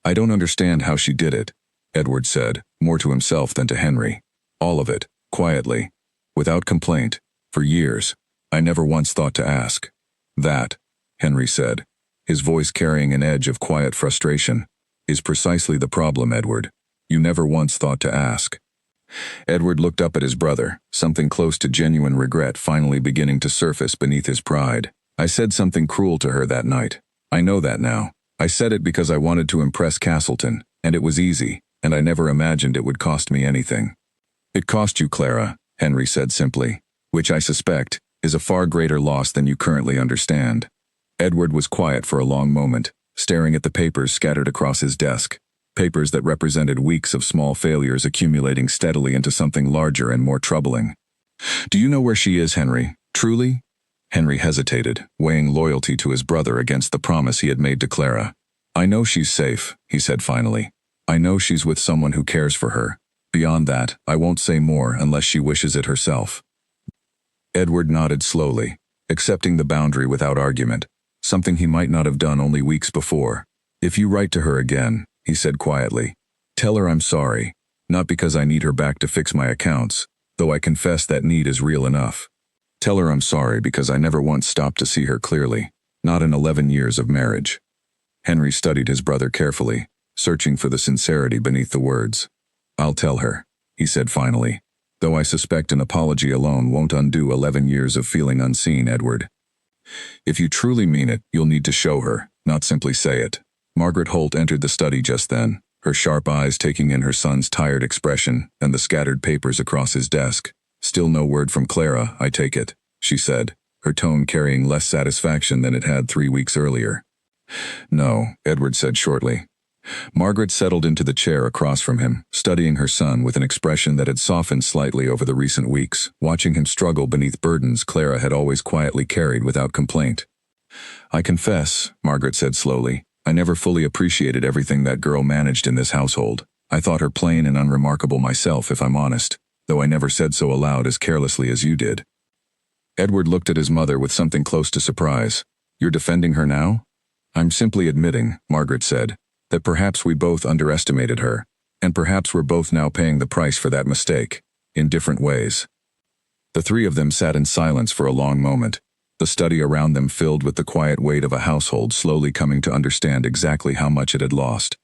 [SPEAKER 1] "I don't understand how she did it," Edward said, more to himself than to Henry. "All of it, quietly, without complaint, for years. I never once thought to ask." "That," Henry said, his voice carrying an edge of quiet frustration, "is precisely the problem, Edward. You never once thought to ask." Edward looked up at his brother, something close to genuine regret finally beginning to surface beneath his pride. "I said something cruel to her that night. I know that now. I said it because I wanted to impress Castleton, and it was easy, and I never imagined it would cost me anything." "It cost you, Clara," Henry said simply, "which I suspect is a far greater loss than you currently understand." Edward was quiet for a long moment, staring at the papers scattered across his desk, papers that represented weeks of small failures accumulating steadily into something larger and more troubling. "Do you know where she is, Henry? Truly?" Henry hesitated, weighing loyalty to his brother against the promise he had made to Clara. "I know she's safe," he said finally. "I know she's with someone who cares for her. Beyond that, I won't say more unless she wishes it herself." Edward nodded slowly, accepting the boundary without argument, something he might not have done only weeks before. "If you write to her again," he said quietly, "tell her I'm sorry, not because I need her back to fix my accounts, though I confess that need is real enough. Tell her I'm sorry because I never once stopped to see her clearly, not in 11 years of marriage." Henry studied his brother carefully, searching for the sincerity beneath the words. "I'll tell her," he said finally, "though I suspect an apology alone won't undo 11 years of feeling unseen, Edward. If you truly mean it, you'll need to show her, not simply say it." Margaret Holt entered the study just then, her sharp eyes taking in her son's tired expression and the scattered papers across his desk. "Still no word from Clara, I take it," she said, her tone carrying less satisfaction than it had 3 weeks earlier. "No," Edward said shortly. Margaret settled into the chair across from him, studying her son with an expression that had softened slightly over the recent weeks, watching him struggle beneath burdens Clara had always quietly carried without complaint. "I confess," Margaret said slowly, "I never fully appreciated everything that girl managed in this household. I thought her plain and unremarkable myself, if I'm honest, though I never said so aloud as carelessly as you did." Edward looked at his mother with something close to surprise. "You're defending her now?" "I'm simply admitting," Margaret said, "that perhaps we both underestimated her, and perhaps we're both now paying the price for that mistake, in different ways." The three of them sat in silence for a long moment, the study around them filled with the quiet weight of a household slowly coming to understand exactly how much it had lost.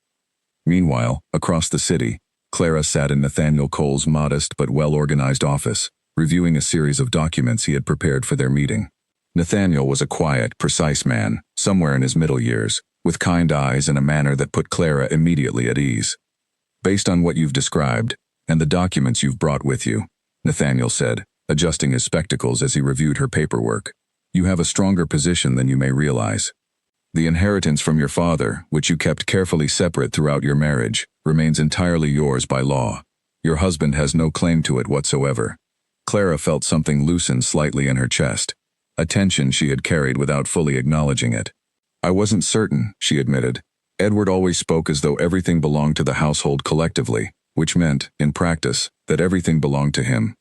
[SPEAKER 1] Meanwhile, across the city, Clara sat in Nathaniel Cole's modest but well-organized office, reviewing a series of documents he had prepared for their meeting. Nathaniel was a quiet, precise man, somewhere in his middle years, with kind eyes and a manner that put Clara immediately at ease. "Based on what you've described, and the documents you've brought with you," Nathaniel said, adjusting his spectacles as he reviewed her paperwork, "you have a stronger position than you may realize. The inheritance from your father, which you kept carefully separate throughout your marriage, remains entirely yours by law. Your husband has no claim to it whatsoever." Clara felt something loosen slightly in her chest, a tension she had carried without fully acknowledging it. "I wasn't certain," she admitted. "Edward always spoke as though everything belonged to the household collectively, which meant, in practice, that everything belonged to him.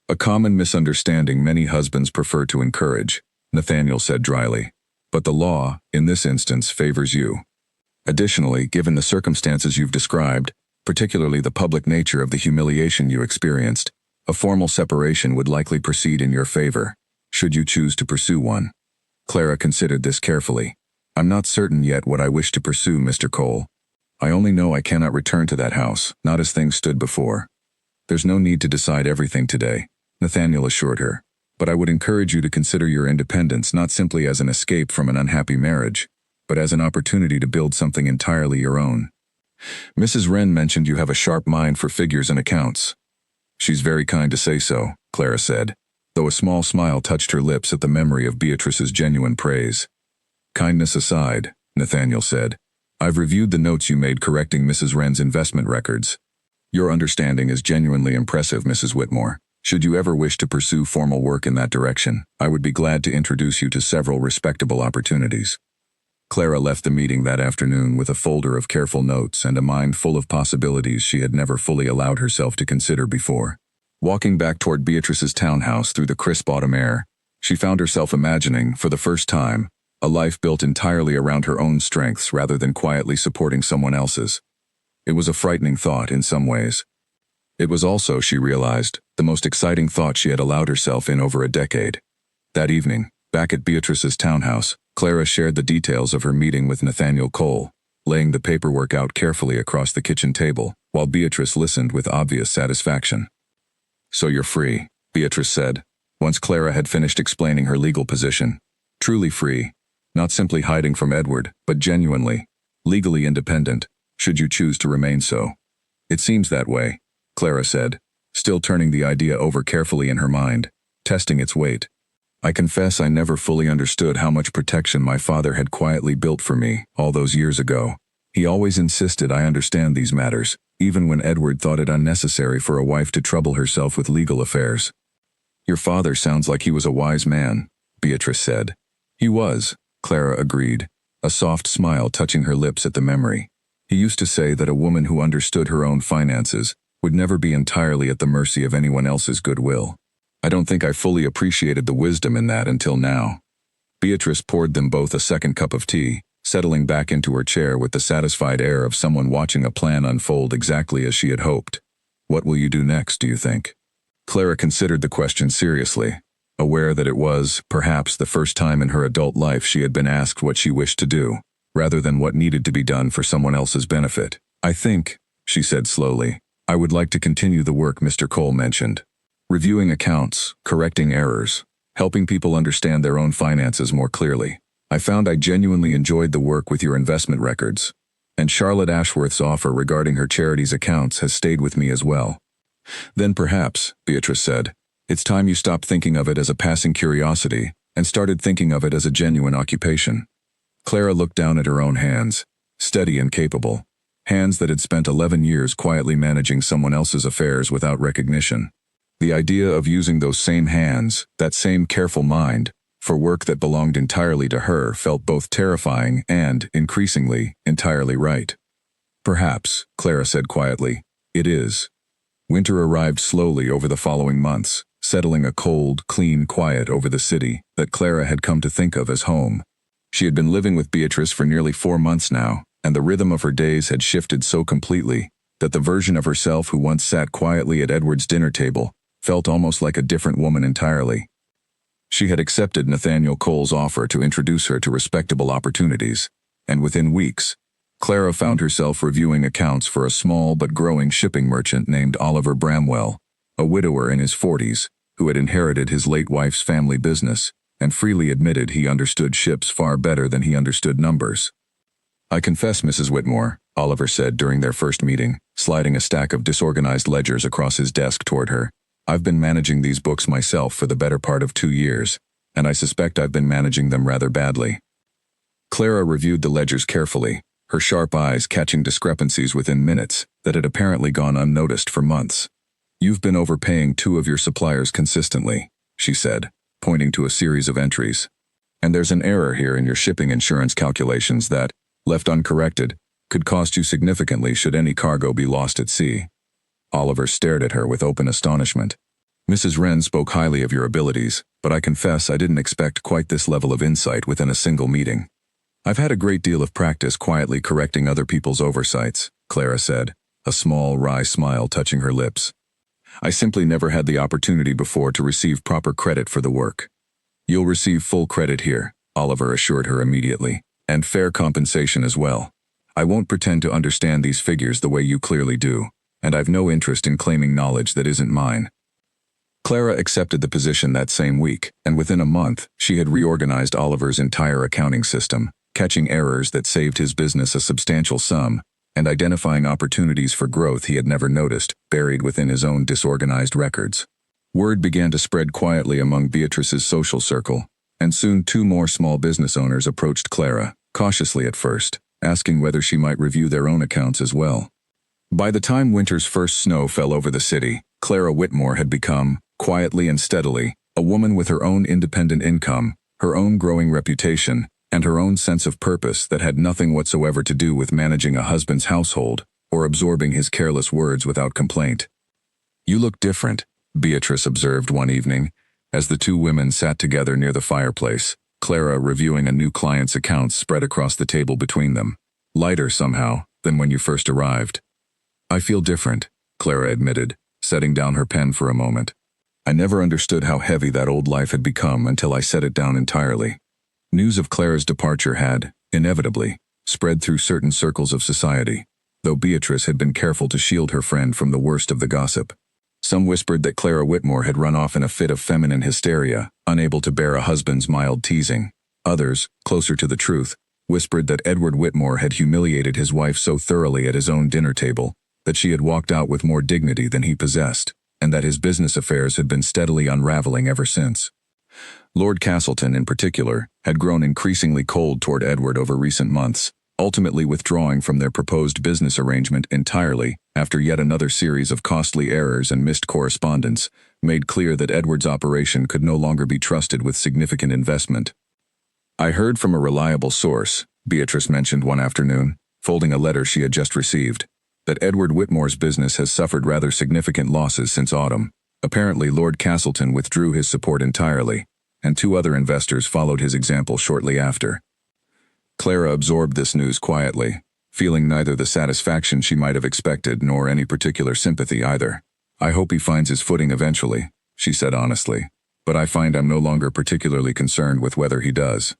[SPEAKER 1] A common misunderstanding many husbands prefer to encourage," Nathaniel said dryly. "But the law, in this instance, favors you. Additionally, given the circumstances you've described, particularly the public nature of the humiliation you experienced, a formal separation would likely proceed in your favor, should you choose to pursue one." Clara considered this carefully. "I'm not certain yet what I wish to pursue, Mr. Cole. I only know I cannot return to that house, not as things stood before." "There's no need to decide everything today," Nathaniel assured her, "but I would encourage you to consider your independence not simply as an escape from an unhappy marriage, but as an opportunity to build something entirely your own. Mrs. Wren mentioned you have a sharp mind for figures and accounts." "She's very kind to say so," Clara said, though a small smile touched her lips at the memory of Beatrice's genuine praise. "Kindness aside," Nathaniel said, "I've reviewed the notes you made correcting Mrs. Wren's investment records. Your understanding is genuinely impressive, Mrs. Whitmore. Should you ever wish to pursue formal work in that direction, I would be glad to introduce you to several respectable opportunities." Clara left the meeting that afternoon with a folder of careful notes and a mind full of possibilities she had never fully allowed herself to consider before. Walking back toward Beatrice's townhouse through the crisp autumn air, she found herself imagining, for the first time, a life built entirely around her own strengths rather than quietly supporting someone else's. It was a frightening thought in some ways. It was also, she realized, the most exciting thought she had allowed herself in over a decade. That evening, back at Beatrice's townhouse, Clara shared the details of her meeting with Nathaniel Cole, laying the paperwork out carefully across the kitchen table, while Beatrice listened with obvious satisfaction. "So you're free," Beatrice said, once Clara had finished explaining her legal position. "Truly free. Not simply hiding from Edward, but genuinely, legally independent, should you choose to remain so." "It seems that way," Clara said, still turning the idea over carefully in her mind, testing its weight. "I confess I never fully understood how much protection my father had quietly built for me all those years ago. He always insisted I understand these matters, even when Edward thought it unnecessary for a wife to trouble herself with legal affairs." "Your father sounds like he was a wise man," Beatrice said. "He was," Clara agreed, a soft smile touching her lips at the memory. "He used to say that a woman who understood her own finances would never be entirely at the mercy of anyone else's goodwill. I don't think I fully appreciated the wisdom in that until now." Beatrice poured them both a second cup of tea, settling back into her chair with the satisfied air of someone watching a plan unfold exactly as she had hoped. "What will you do next, do you think?" Clara considered the question seriously, aware that it was, perhaps, the first time in her adult life she had been asked what she wished to do, rather than what needed to be done for someone else's benefit. "I think," she said slowly, "I would like to continue the work Mr. Cole mentioned. Reviewing accounts, correcting errors, helping people understand their own finances more clearly. I found I genuinely enjoyed the work with your investment records, and Charlotte Ashworth's offer regarding her charity's accounts has stayed with me as well." "Then perhaps," Beatrice said, "it's time you stopped thinking of it as a passing curiosity and started thinking of it as a genuine occupation." Clara looked down at her own hands, steady and capable, hands that had spent 11 years quietly managing someone else's affairs without recognition. The idea of using those same hands, that same careful mind, for work that belonged entirely to her felt both terrifying and, increasingly, entirely right. "Perhaps," Clara said quietly, "it is." Winter arrived slowly over the following months, settling a cold, clean quiet over the city that Clara had come to think of as home. She had been living with Beatrice for nearly 4 months now, and the rhythm of her days had shifted so completely that the version of herself who once sat quietly at Edward's dinner table felt almost like a different woman entirely. She had accepted Nathaniel Cole's offer to introduce her to respectable opportunities, and within weeks, Clara found herself reviewing accounts for a small but growing shipping merchant named Oliver Bramwell, a widower in his 40s, who had inherited his late wife's family business, and freely admitted he understood ships far better than he understood numbers. "I confess, Mrs. Whitmore," Oliver said during their first meeting, sliding a stack of disorganized ledgers across his desk toward her, "I've been managing these books myself for the better part of 2 years, and I suspect I've been managing them rather badly." Clara reviewed the ledgers carefully, her sharp eyes catching discrepancies within minutes that had apparently gone unnoticed for months. "You've been overpaying 2 of your suppliers consistently," she said, pointing to a series of entries. "And there's an error here in your shipping insurance calculations that, left uncorrected, could cost you significantly should any cargo be lost at sea." Oliver stared at her with open astonishment. "Mrs. Wren spoke highly of your abilities, but I confess I didn't expect quite this level of insight within a single meeting." "I've had a great deal of practice quietly correcting other people's oversights," Clara said, a small, wry smile touching her lips. "I simply never had the opportunity before to receive proper credit for the work." "You'll receive full credit here," Oliver assured her immediately, "and fair compensation as well. I won't pretend to understand these figures the way you clearly do, and I've no interest in claiming knowledge that isn't mine." Clara accepted the position that same week, and within a month, she had reorganized Oliver's entire accounting system, catching errors that saved his business a substantial sum, and identifying opportunities for growth he had never noticed, buried within his own disorganized records. Word began to spread quietly among Beatrice's social circle, and soon 2 more small business owners approached Clara, cautiously at first, asking whether she might review their own accounts as well. By the time winter's first snow fell over the city, Clara Whitmore had become, quietly and steadily, a woman with her own independent income, her own growing reputation, and her own sense of purpose that had nothing whatsoever to do with managing a husband's household or absorbing his careless words without complaint. "You look different," Beatrice observed one evening, as the 2 women sat together near the fireplace, Clara reviewing a new client's accounts spread across the table between them. "Lighter, somehow, than when you first arrived." "I feel different," Clara admitted, setting down her pen for a moment. "I never understood how heavy that old life had become until I set it down entirely." News of Clara's departure had, inevitably, spread through certain circles of society, though Beatrice had been careful to shield her friend from the worst of the gossip. Some whispered that Clara Whitmore had run off in a fit of feminine hysteria, unable to bear a husband's mild teasing. Others, closer to the truth, whispered that Edward Whitmore had humiliated his wife so thoroughly at his own dinner table that she had walked out with more dignity than he possessed, and that his business affairs had been steadily unraveling ever since. Lord Castleton, in particular, had grown increasingly cold toward Edward over recent months, ultimately withdrawing from their proposed business arrangement entirely after yet another series of costly errors and missed correspondence made clear that Edward's operation could no longer be trusted with significant investment. "I heard from a reliable source," Beatrice mentioned one afternoon, folding a letter she had just received, "that Edward Whitmore's business has suffered rather significant losses since autumn. Apparently Lord Castleton withdrew his support entirely, and 2 other investors followed his example shortly after." Clara absorbed this news quietly, feeling neither the satisfaction she might have expected nor any particular sympathy either. I hope he finds his footing eventually, she said honestly, but I find I'm no longer particularly concerned with whether he does.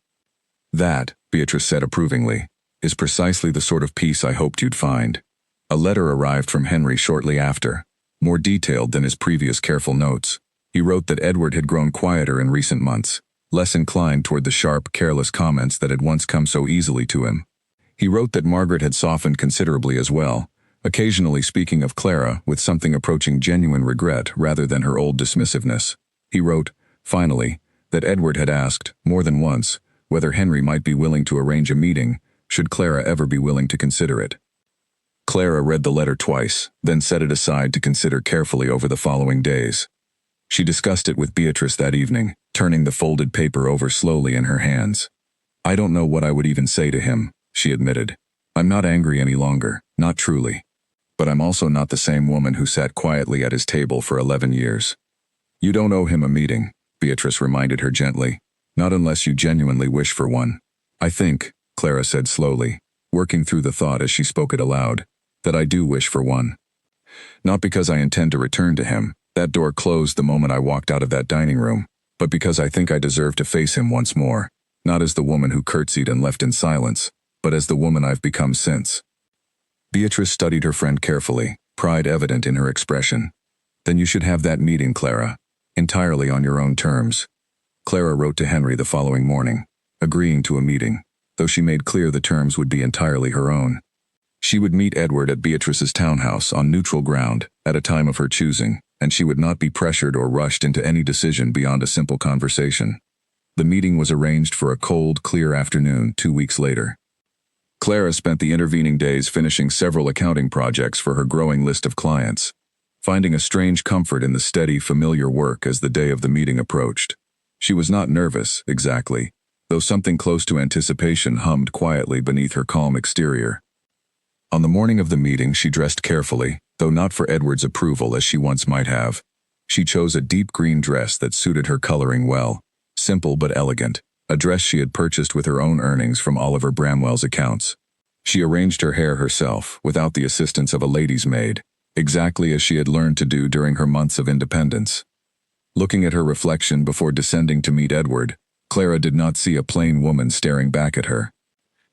[SPEAKER 1] That, Beatrice said approvingly, is precisely the sort of peace I hoped you'd find. A letter arrived from Henry shortly after, more detailed than his previous careful notes. He wrote that Edward had grown quieter in recent months, less inclined toward the sharp, careless comments that had once come so easily to him. He wrote that Margaret had softened considerably as well, occasionally speaking of Clara with something approaching genuine regret rather than her old dismissiveness. He wrote, finally, that Edward had asked, more than once, whether Henry might be willing to arrange a meeting, should Clara ever be willing to consider it. Clara read the letter twice, then set it aside to consider carefully over the following days. She discussed it with Beatrice that evening, turning the folded paper over slowly in her hands. I don't know what I would even say to him, she admitted. I'm not angry any longer, not truly. But I'm also not the same woman who sat quietly at his table for 11 years. You don't owe him a meeting, Beatrice reminded her gently, not unless you genuinely wish for one. I think, Clara said slowly, working through the thought as she spoke it aloud, that I do wish for one. Not because I intend to return to him, that door closed the moment I walked out of that dining room, but because I think I deserve to face him once more, not as the woman who curtsied and left in silence, but as the woman I've become since. Beatrice studied her friend carefully, pride evident in her expression. Then you should have that meeting, Clara, entirely on your own terms. Clara wrote to Henry the following morning, agreeing to a meeting, though she made clear the terms would be entirely her own. She would meet Edward at Beatrice's townhouse on neutral ground, at a time of her choosing, and she would not be pressured or rushed into any decision beyond a simple conversation. The meeting was arranged for a cold, clear afternoon 2 weeks later. Clara spent the intervening days finishing several accounting projects for her growing list of clients, finding a strange comfort in the steady, familiar work as the day of the meeting approached. She was not nervous, exactly, though something close to anticipation hummed quietly beneath her calm exterior. On the morning of the meeting, she dressed carefully, though not for Edward's approval as she once might have. She chose a deep green dress that suited her coloring well, simple but elegant, a dress she had purchased with her own earnings from Oliver Bramwell's accounts. She arranged her hair herself, without the assistance of a lady's maid, exactly as she had learned to do during her months of independence. Looking at her reflection before descending to meet Edward, Clara did not see a plain woman staring back at her.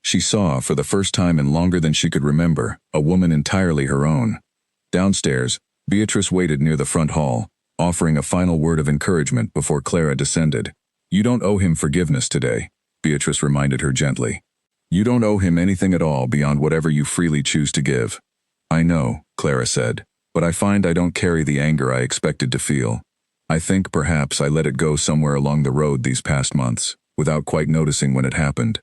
[SPEAKER 1] She saw, for the first time in longer than she could remember, a woman entirely her own. Downstairs, Beatrice waited near the front hall, offering a final word of encouragement before Clara descended. You don't owe him forgiveness today, Beatrice reminded her gently. You don't owe him anything at all beyond whatever you freely choose to give. I know, Clara said, but I find I don't carry the anger I expected to feel. I think perhaps I let it go somewhere along the road these past months, without quite noticing when it happened.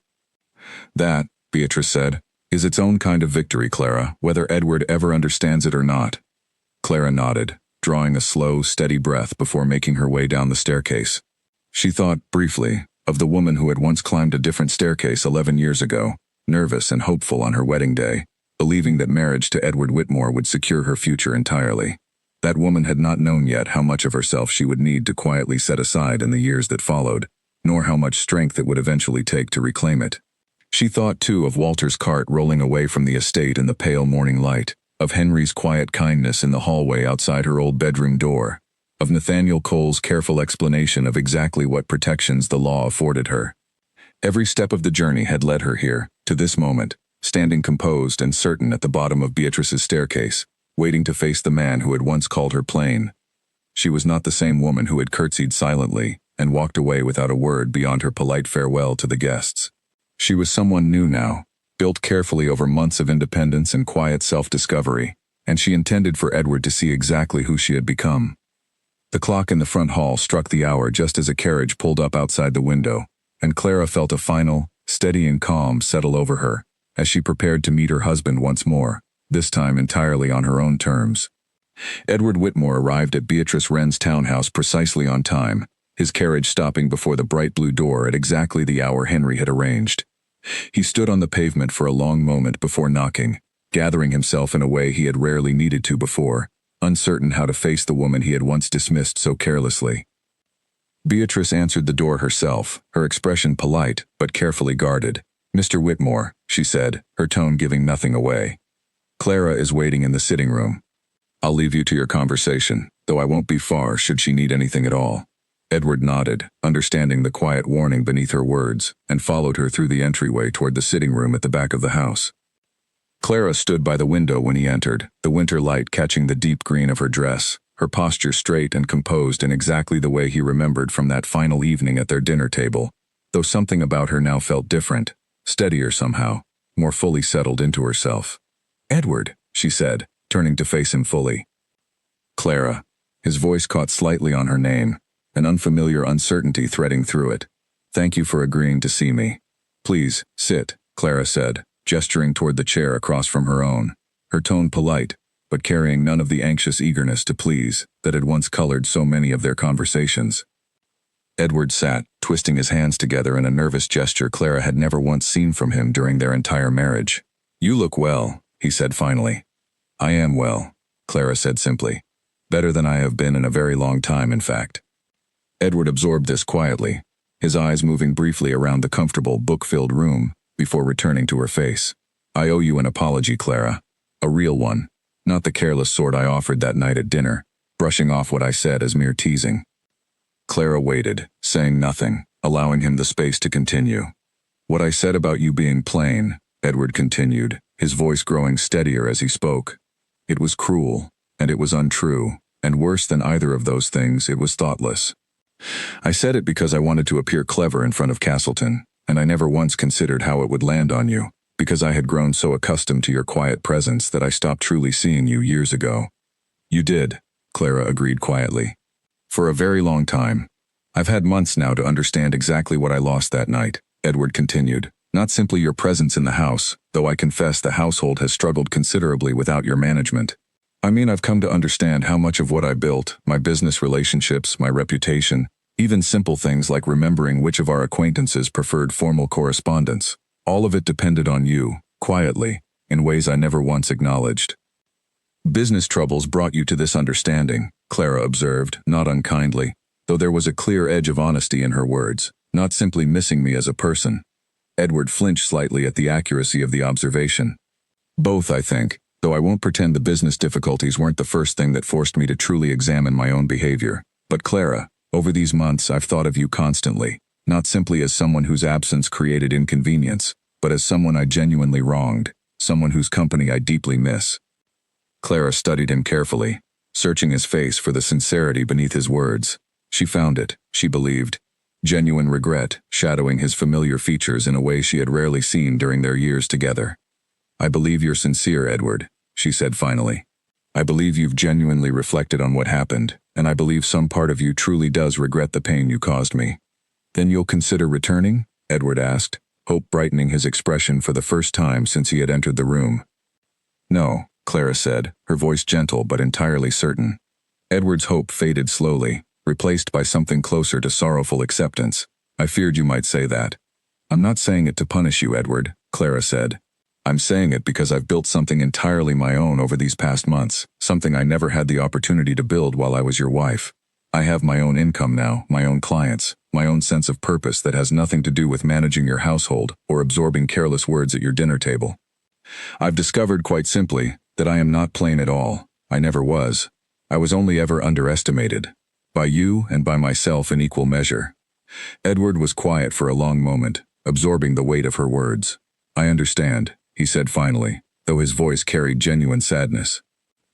[SPEAKER 1] That, Beatrice said, is its own kind of victory, Clara, whether Edward ever understands it or not. Clara nodded, drawing a slow, steady breath before making her way down the staircase. She thought, briefly, of the woman who had once climbed a different staircase 11 years ago, nervous and hopeful on her wedding day, believing that marriage to Edward Whitmore would secure her future entirely. That woman had not known yet how much of herself she would need to quietly set aside in the years that followed, nor how much strength it would eventually take to reclaim it. She thought, too, of Walter's cart rolling away from the estate in the pale morning light, of Henry's quiet kindness in the hallway outside her old bedroom door, of Nathaniel Cole's careful explanation of exactly what protections the law afforded her. Every step of the journey had led her here, to this moment, standing composed and certain at the bottom of Beatrice's staircase, waiting to face the man who had once called her plain. She was not the same woman who had curtsied silently and walked away without a word beyond her polite farewell to the guests. She was someone new now, built carefully over months of independence and quiet self-discovery, and she intended for Edward to see exactly who she had become. The clock in the front hall struck the hour just as a carriage pulled up outside the window, and Clara felt a final, steadying calm settle over her as she prepared to meet her husband once more, this time entirely on her own terms. Edward Whitmore arrived at Beatrice Wren's townhouse precisely on time, his carriage stopping before the bright blue door at exactly the hour Henry had arranged. He stood on the pavement for a long moment before knocking, gathering himself in a way he had rarely needed to before, uncertain how to face the woman he had once dismissed so carelessly. Beatrice answered the door herself, her expression polite but carefully guarded. "Mr. Whitmore," she said, her tone giving nothing away. "Clara is waiting in the sitting room." I'll leave you to your conversation, though I won't be far should she need anything at all. Edward nodded, understanding the quiet warning beneath her words, and followed her through the entryway toward the sitting room at the back of the house. Clara stood by the window when he entered, the winter light catching the deep green of her dress, her posture straight and composed in exactly the way he remembered from that final evening at their dinner table, though something about her now felt different, steadier somehow, more fully settled into herself. "Edward," she said, turning to face him fully. "Clara." His voice caught slightly on her name, an unfamiliar uncertainty threading through it. "Thank you for agreeing to see me." "Please, sit," Clara said, gesturing toward the chair across from her own, her tone polite, but carrying none of the anxious eagerness to please that had once colored so many of their conversations. Edward sat, twisting his hands together in a nervous gesture Clara had never once seen from him during their entire marriage. "You look well," he said finally. "I am well," Clara said simply. "Better than I have been in a very long time, in fact." Edward absorbed this quietly, his eyes moving briefly around the comfortable, book-filled room before returning to her face. "I owe you an apology, Clara. A real one, not the careless sort I offered that night at dinner, brushing off what I said as mere teasing." Clara waited, saying nothing, allowing him the space to continue. "What I said about you being plain," Edward continued, his voice growing steadier as he spoke. "It was cruel, and it was untrue, and worse than either of those things, it was thoughtless. I said it because I wanted to appear clever in front of Castleton, and I never once considered how it would land on you, because I had grown so accustomed to your quiet presence that I stopped truly seeing you years ago." "You did," Clara agreed quietly. "For a very long time. I've had months now to understand exactly what I lost that night," Edward continued. "Not simply your presence in the house, though I confess the household has struggled considerably without your management. I mean, I've come to understand how much of what I built, my business relationships, my reputation, even simple things like remembering which of our acquaintances preferred formal correspondence, all of it depended on you, quietly, in ways I never once acknowledged." "Business troubles brought you to this understanding," Clara observed, not unkindly, though there was a clear edge of honesty in her words, "not simply missing me as a person." Edward flinched slightly at the accuracy of the observation. "Both, I think, though I won't pretend the business difficulties weren't the first thing that forced me to truly examine my own behavior. But Clara, over these months I've thought of you constantly, not simply as someone whose absence created inconvenience, but as someone I genuinely wronged, someone whose company I deeply miss." Clara studied him carefully, searching his face for the sincerity beneath his words. She found it, she believed. Genuine regret, shadowing his familiar features in a way she had rarely seen during their years together. "I believe you're sincere, Edward," she said finally. "I believe you've genuinely reflected on what happened, and I believe some part of you truly does regret the pain you caused me." "Then you'll consider returning?" Edward asked, hope brightening his expression for the first time since he had entered the room. "No," Clara said, her voice gentle but entirely certain. Edward's hope faded slowly, replaced by something closer to sorrowful acceptance. "I feared you might say that." "I'm not saying it to punish you, Edward," Clara said. "I'm saying it because I've built something entirely my own over these past months, something I never had the opportunity to build while I was your wife. I have my own income now, my own clients, my own sense of purpose that has nothing to do with managing your household or absorbing careless words at your dinner table. I've discovered quite simply that I am not plain at all. I never was. I was only ever underestimated. By you and by myself in equal measure." Edward was quiet for a long moment, absorbing the weight of her words. "I understand," he said finally, though his voice carried genuine sadness.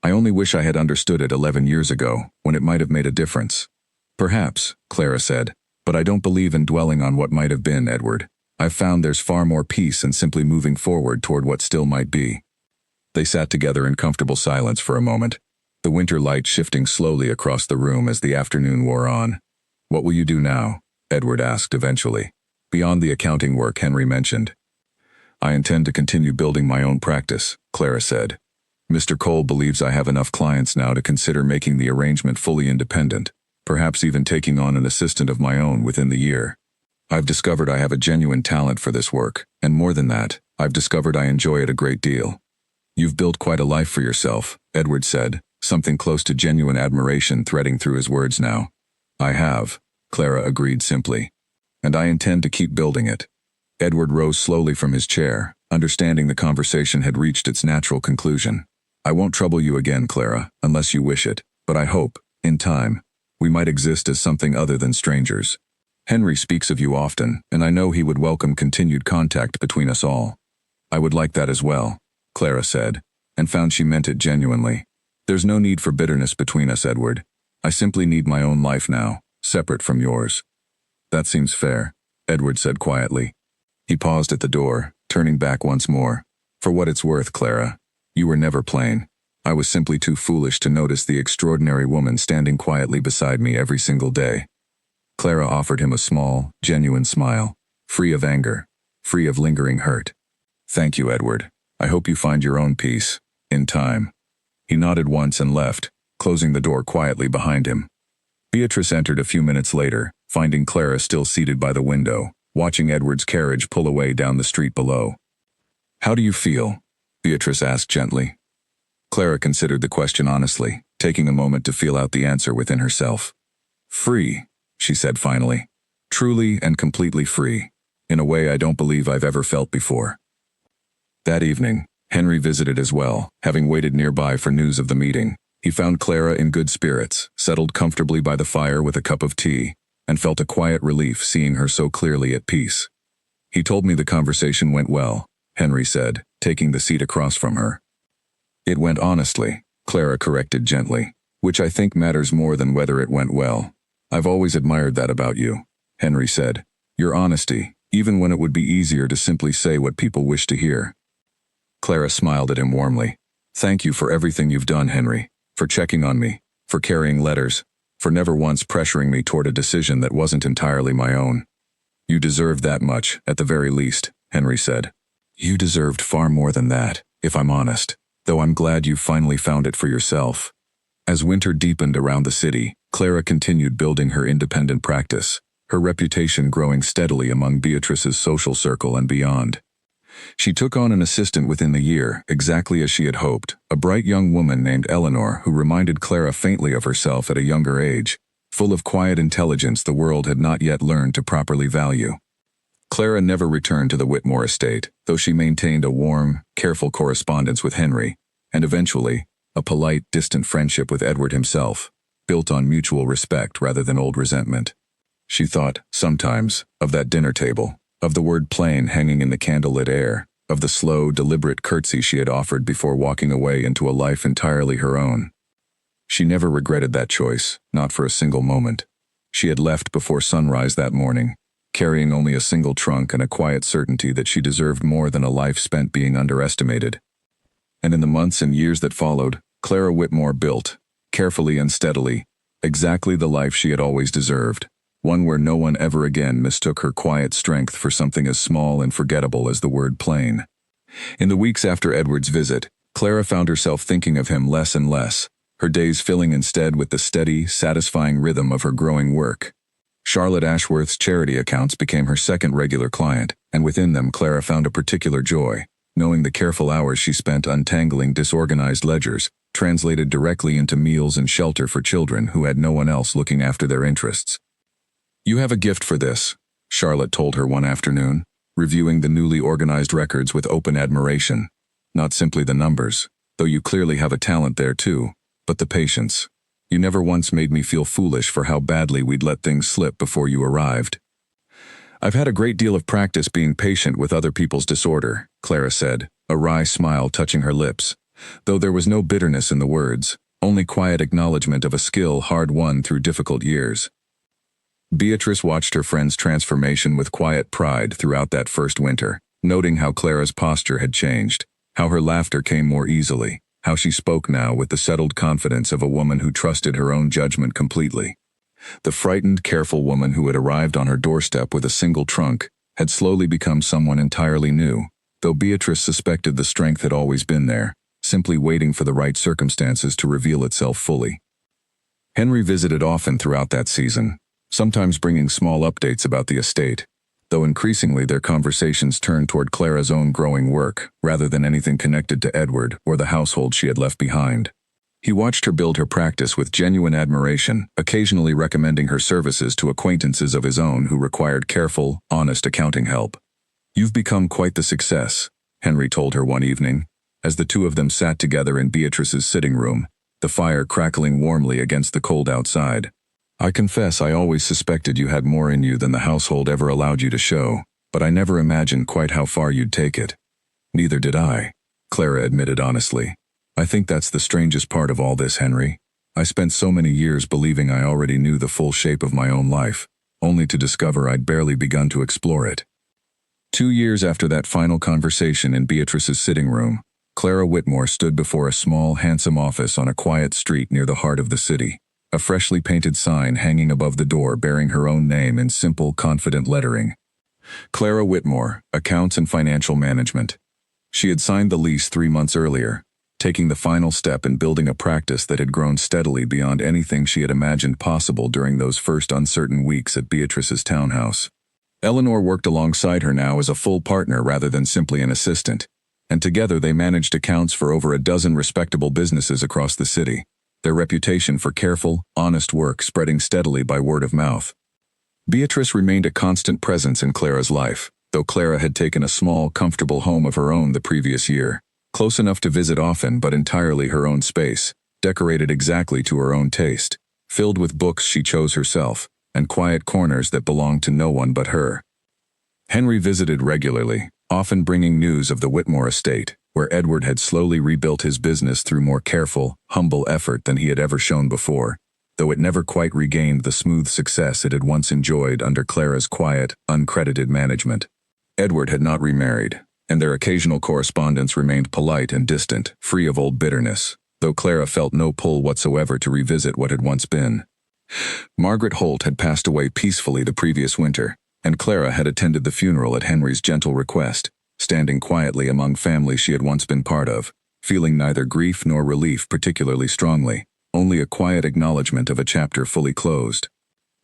[SPEAKER 1] "I only wish I had understood it 11 years ago, when it might have made a difference." "Perhaps," Clara said, "but I don't believe in dwelling on what might have been, Edward. I've found there's far more peace in simply moving forward toward what still might be." They sat together in comfortable silence for a moment, the winter light shifting slowly across the room as the afternoon wore on. "What will you do now?" Edward asked eventually. "Beyond the accounting work Henry mentioned." "I intend to continue building my own practice," Clara said. "Mr. Cole believes I have enough clients now to consider making the arrangement fully independent, perhaps even taking on an assistant of my own within the year. I've discovered I have a genuine talent for this work, and more than that, I've discovered I enjoy it a great deal." "You've built quite a life for yourself," Edward said, something close to genuine admiration threading through his words now. "I have," Clara agreed simply. "And I intend to keep building it." Edward rose slowly from his chair, understanding the conversation had reached its natural conclusion. I won't trouble you again, Clara, unless you wish it, but I hope, in time, we might exist as something other than strangers. Henry speaks of you often, and I know he would welcome continued contact between us all. I would like that as well, Clara said, and found she meant it genuinely. There's no need for bitterness between us, Edward. I simply need my own life now, separate from yours. That seems fair, Edward said quietly. He paused at the door, turning back once more. For what it's worth, Clara, you were never plain. I was simply too foolish to notice the extraordinary woman standing quietly beside me every single day. Clara offered him a small, genuine smile, free of anger, free of lingering hurt. Thank you, Edward. I hope you find your own peace, in time. He nodded once and left, closing the door quietly behind him. Beatrice entered a few minutes later, finding Clara still seated by the window, watching Edward's carriage pull away down the street below. How do you feel? Beatrice asked gently. Clara considered the question honestly, taking a moment to feel out the answer within herself. Free, she said finally. Truly and completely free, in a way I don't believe I've ever felt before. That evening, Henry visited as well, having waited nearby for news of the meeting. He found Clara in good spirits, settled comfortably by the fire with a cup of tea, and felt a quiet relief seeing her so clearly at peace. He told me the conversation went well, Henry said, taking the seat across from her. It went honestly, Clara corrected gently, which I think matters more than whether it went well. I've always admired that about you, Henry said. Your honesty, even when it would be easier to simply say what people wish to hear. Clara smiled at him warmly. Thank you for everything you've done, Henry, for checking on me, for carrying letters, for never once pressuring me toward a decision that wasn't entirely my own. You deserved that much, at the very least, Henry said. You deserved far more than that, if I'm honest, though I'm glad you finally found it for yourself. As winter deepened around the city, Clara continued building her independent practice, her reputation growing steadily among Beatrice's social circle and beyond. She took on an assistant within the year, exactly as she had hoped, a bright young woman named Eleanor who reminded Clara faintly of herself at a younger age, full of quiet intelligence the world had not yet learned to properly value. Clara never returned to the Whitmore estate, though she maintained a warm, careful correspondence with Henry, and eventually, a polite, distant friendship with Edward himself, built on mutual respect rather than old resentment. She thought, sometimes, of that dinner table, of the word plain hanging in the candlelit air, of the slow, deliberate curtsy she had offered before walking away into a life entirely her own. She never regretted that choice, not for a single moment. She had left before sunrise that morning, carrying only a single trunk and a quiet certainty that she deserved more than a life spent being underestimated. And in the months and years that followed, Clara Whitmore built, carefully and steadily, exactly the life she had always deserved, one where no one ever again mistook her quiet strength for something as small and forgettable as the word plain. In the weeks after Edward's visit, Clara found herself thinking of him less and less, her days filling instead with the steady, satisfying rhythm of her growing work. Charlotte Ashworth's charity accounts became her second regular client, and within them Clara found a particular joy, knowing the careful hours she spent untangling disorganized ledgers translated directly into meals and shelter for children who had no one else looking after their interests. You have a gift for this, Charlotte told her one afternoon, reviewing the newly organized records with open admiration. Not simply the numbers, though you clearly have a talent there too, but the patience. You never once made me feel foolish for how badly we'd let things slip before you arrived. I've had a great deal of practice being patient with other people's disorder, Clara said, a wry smile touching her lips, though there was no bitterness in the words, only quiet acknowledgement of a skill hard-won through difficult years. Beatrice watched her friend's transformation with quiet pride throughout that first winter, noting how Clara's posture had changed, how her laughter came more easily, how she spoke now with the settled confidence of a woman who trusted her own judgment completely. The frightened, careful woman who had arrived on her doorstep with a single trunk had slowly become someone entirely new, though Beatrice suspected the strength had always been there, simply waiting for the right circumstances to reveal itself fully. Henry visited often throughout that season, sometimes bringing small updates about the estate, though increasingly their conversations turned toward Clara's own growing work, rather than anything connected to Edward or the household she had left behind. He watched her build her practice with genuine admiration, occasionally recommending her services to acquaintances of his own who required careful, honest accounting help. You've become quite the success, Henry told her one evening. as the two of them sat together in Beatrice's sitting room, the fire crackling warmly against the cold outside. "I confess I always suspected you had more in you than the household ever allowed you to show, but I never imagined quite how far you'd take it." "Neither did I," Clara admitted honestly. "I think that's the strangest part of all this, Henry. I spent so many years believing I already knew the full shape of my own life, only to discover I'd barely begun to explore it." 2 years after that final conversation in Beatrice's sitting room, Clara Whitmore stood before a small, handsome office on a quiet street near the heart of the city, a freshly painted sign hanging above the door bearing her own name in simple, confident lettering. Clara Whitmore, Accounts and Financial Management. She had signed the lease 3 months earlier, taking the final step in building a practice that had grown steadily beyond anything she had imagined possible during those first uncertain weeks at Beatrice's townhouse. Eleanor worked alongside her now as a full partner rather than simply an assistant, and together they managed accounts for over a dozen respectable businesses across the city, their reputation for careful, honest work spreading steadily by word of mouth. Beatrice remained a constant presence in Clara's life, though Clara had taken a small, comfortable home of her own the previous year, close enough to visit often but entirely her own space, decorated exactly to her own taste, filled with books she chose herself, and quiet corners that belonged to no one but her. Henry visited regularly, often bringing news of the Whitmore estate, where Edward had slowly rebuilt his business through more careful, humble effort than he had ever shown before, though it never quite regained the smooth success it had once enjoyed under Clara's quiet, uncredited management. Edward had not remarried, and their occasional correspondence remained polite and distant, free of old bitterness, though Clara felt no pull whatsoever to revisit what had once been. Margaret Holt had passed away peacefully the previous winter, and Clara had attended the funeral at Henry's gentle request, standing quietly among family she had once been part of, feeling neither grief nor relief particularly strongly, only a quiet acknowledgement of a chapter fully closed.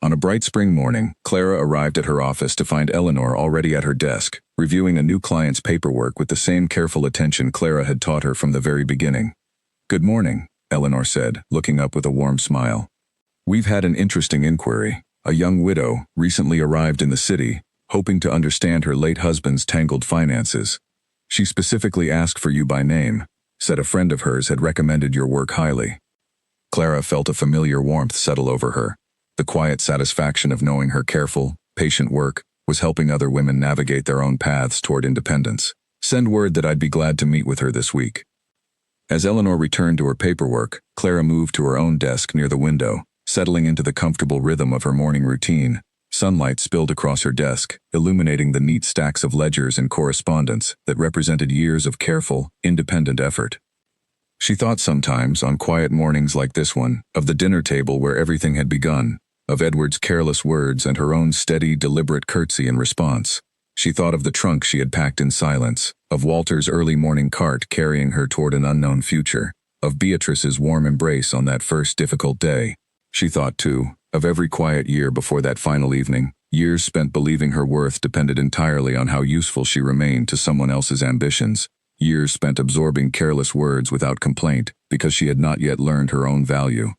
[SPEAKER 1] On a bright spring morning, Clara arrived at her office to find Eleanor already at her desk, reviewing a new client's paperwork with the same careful attention Clara had taught her from the very beginning. "Good morning," Eleanor said, looking up with a warm smile. "We've had an interesting inquiry. A young widow recently arrived in the city, hoping to understand her late husband's tangled finances. She specifically asked for you by name, said a friend of hers had recommended your work highly." Clara felt a familiar warmth settle over her. The quiet satisfaction of knowing her careful, patient work was helping other women navigate their own paths toward independence. "Send word that I'd be glad to meet with her this week." As Eleanor returned to her paperwork, Clara moved to her own desk near the window, settling into the comfortable rhythm of her morning routine. Sunlight spilled across her desk, illuminating the neat stacks of ledgers and correspondence that represented years of careful, independent effort. She thought sometimes, on quiet mornings like this one, of the dinner table where everything had begun, of Edward's careless words and her own steady, deliberate curtsy in response. She thought of the trunk she had packed in silence, of Walter's early morning cart carrying her toward an unknown future, of Beatrice's warm embrace on that first difficult day. She thought, too, of every quiet year before that final evening, years spent believing her worth depended entirely on how useful she remained to someone else's ambitions, years spent absorbing careless words without complaint because she had not yet learned her own value.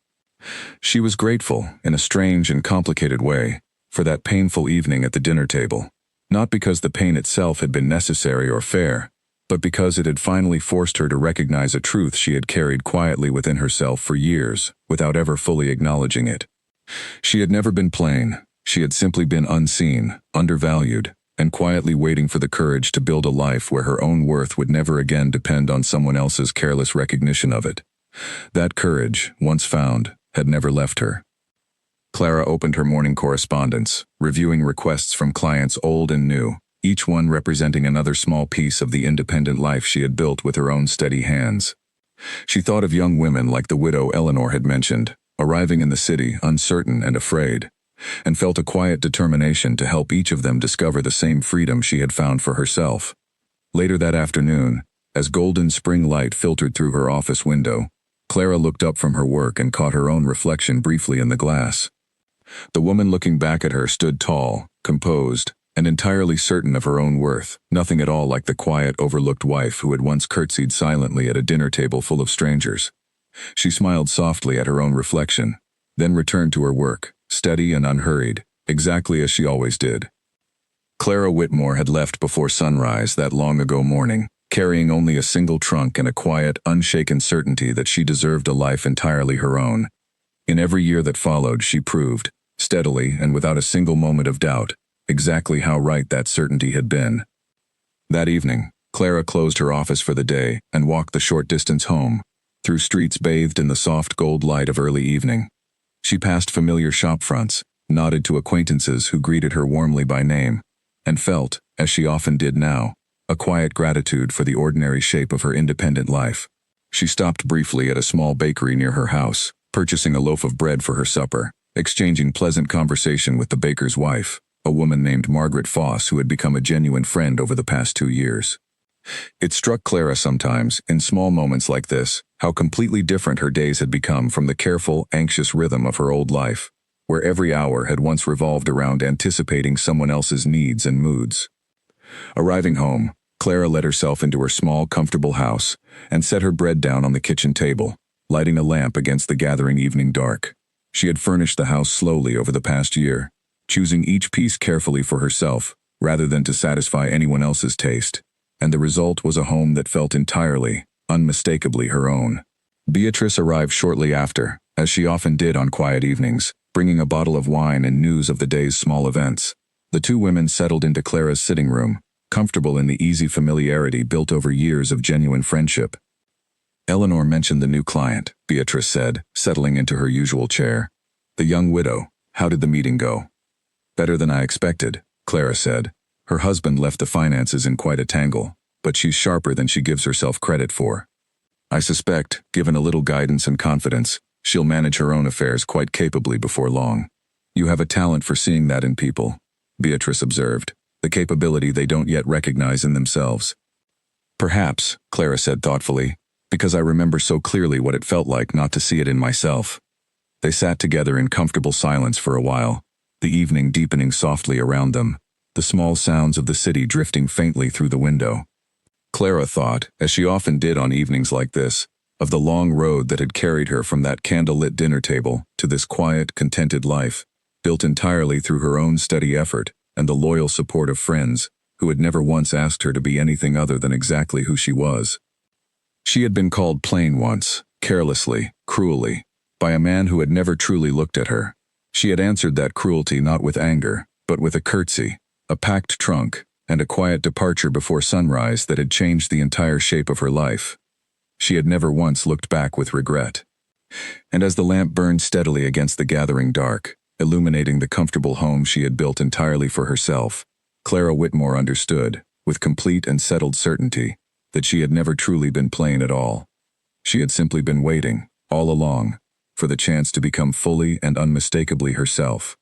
[SPEAKER 1] She was grateful, in a strange and complicated way, for that painful evening at the dinner table, not because the pain itself had been necessary or fair, but because it had finally forced her to recognize a truth she had carried quietly within herself for years, without ever fully acknowledging it. She had never been plain. She had simply been unseen, undervalued, and quietly waiting for the courage to build a life where her own worth would never again depend on someone else's careless recognition of it. That courage, once found, had never left her. Clara opened her morning correspondence, reviewing requests from clients old and new, each one representing another small piece of the independent life she had built with her own steady hands. She thought of young women like the widow Eleanor had mentioned, arriving in the city uncertain and afraid, and felt a quiet determination to help each of them discover the same freedom she had found for herself. Later that afternoon, as golden spring light filtered through her office window, Clara looked up from her work and caught her own reflection briefly in the glass. The woman looking back at her stood tall, composed, and entirely certain of her own worth, nothing at all like the quiet, overlooked wife who had once curtsied silently at a dinner table full of strangers. She smiled softly at her own reflection, then returned to her work, steady and unhurried, exactly as she always did. Clara Whitmore had left before sunrise that long-ago morning, carrying only a single trunk and a quiet, unshaken certainty that she deserved a life entirely her own. In every year that followed, she proved, steadily and without a single moment of doubt, exactly how right that certainty had been. That evening, Clara closed her office for the day and walked the short distance home, through streets bathed in the soft gold light of early evening. She passed familiar shop fronts, nodded to acquaintances who greeted her warmly by name, and felt, as she often did now, a quiet gratitude for the ordinary shape of her independent life. She stopped briefly at a small bakery near her house, purchasing a loaf of bread for her supper, exchanging pleasant conversation with the baker's wife, a woman named Margaret Foss who had become a genuine friend over the past 2 years. It struck Clara sometimes, in small moments like this, how completely different her days had become from the careful, anxious rhythm of her old life, where every hour had once revolved around anticipating someone else's needs and moods. Arriving home, Clara let herself into her small, comfortable house and set her bread down on the kitchen table, lighting a lamp against the gathering evening dark. She had furnished the house slowly over the past year, choosing each piece carefully for herself, rather than to satisfy anyone else's taste, and the result was a home that felt entirely, unmistakably her own. Beatrice arrived shortly after, as she often did on quiet evenings, bringing a bottle of wine and news of the day's small events. The two women settled into Clara's sitting room, comfortable in the easy familiarity built over years of genuine friendship. Eleanor mentioned the new client, Beatrice said, settling into her usual chair. The young widow. How did the meeting go? Better than I expected, Clara said. Her husband left the finances in quite a tangle, but she's sharper than she gives herself credit for. I suspect, given a little guidance and confidence, she'll manage her own affairs quite capably before long. You have a talent for seeing that in people, Beatrice observed, the capability they don't yet recognize in themselves. Perhaps, Clara said thoughtfully, because I remember so clearly what it felt like not to see it in myself. They sat together in comfortable silence for a while, the evening deepening softly around them, the small sounds of the city drifting faintly through the window. Clara thought, as she often did on evenings like this, of the long road that had carried her from that candle-lit dinner table to this quiet, contented life, built entirely through her own steady effort and the loyal support of friends who had never once asked her to be anything other than exactly who she was. She had been called plain once, carelessly, cruelly, by a man who had never truly looked at her. She had answered that cruelty not with anger, but with a curtsy, a packed trunk, and a quiet departure before sunrise that had changed the entire shape of her life. She had never once looked back with regret. And as the lamp burned steadily against the gathering dark, illuminating the comfortable home she had built entirely for herself, Clara Whitmore understood, with complete and settled certainty, that she had never truly been plain at all. She had simply been waiting, all along, for the chance to become fully and unmistakably herself.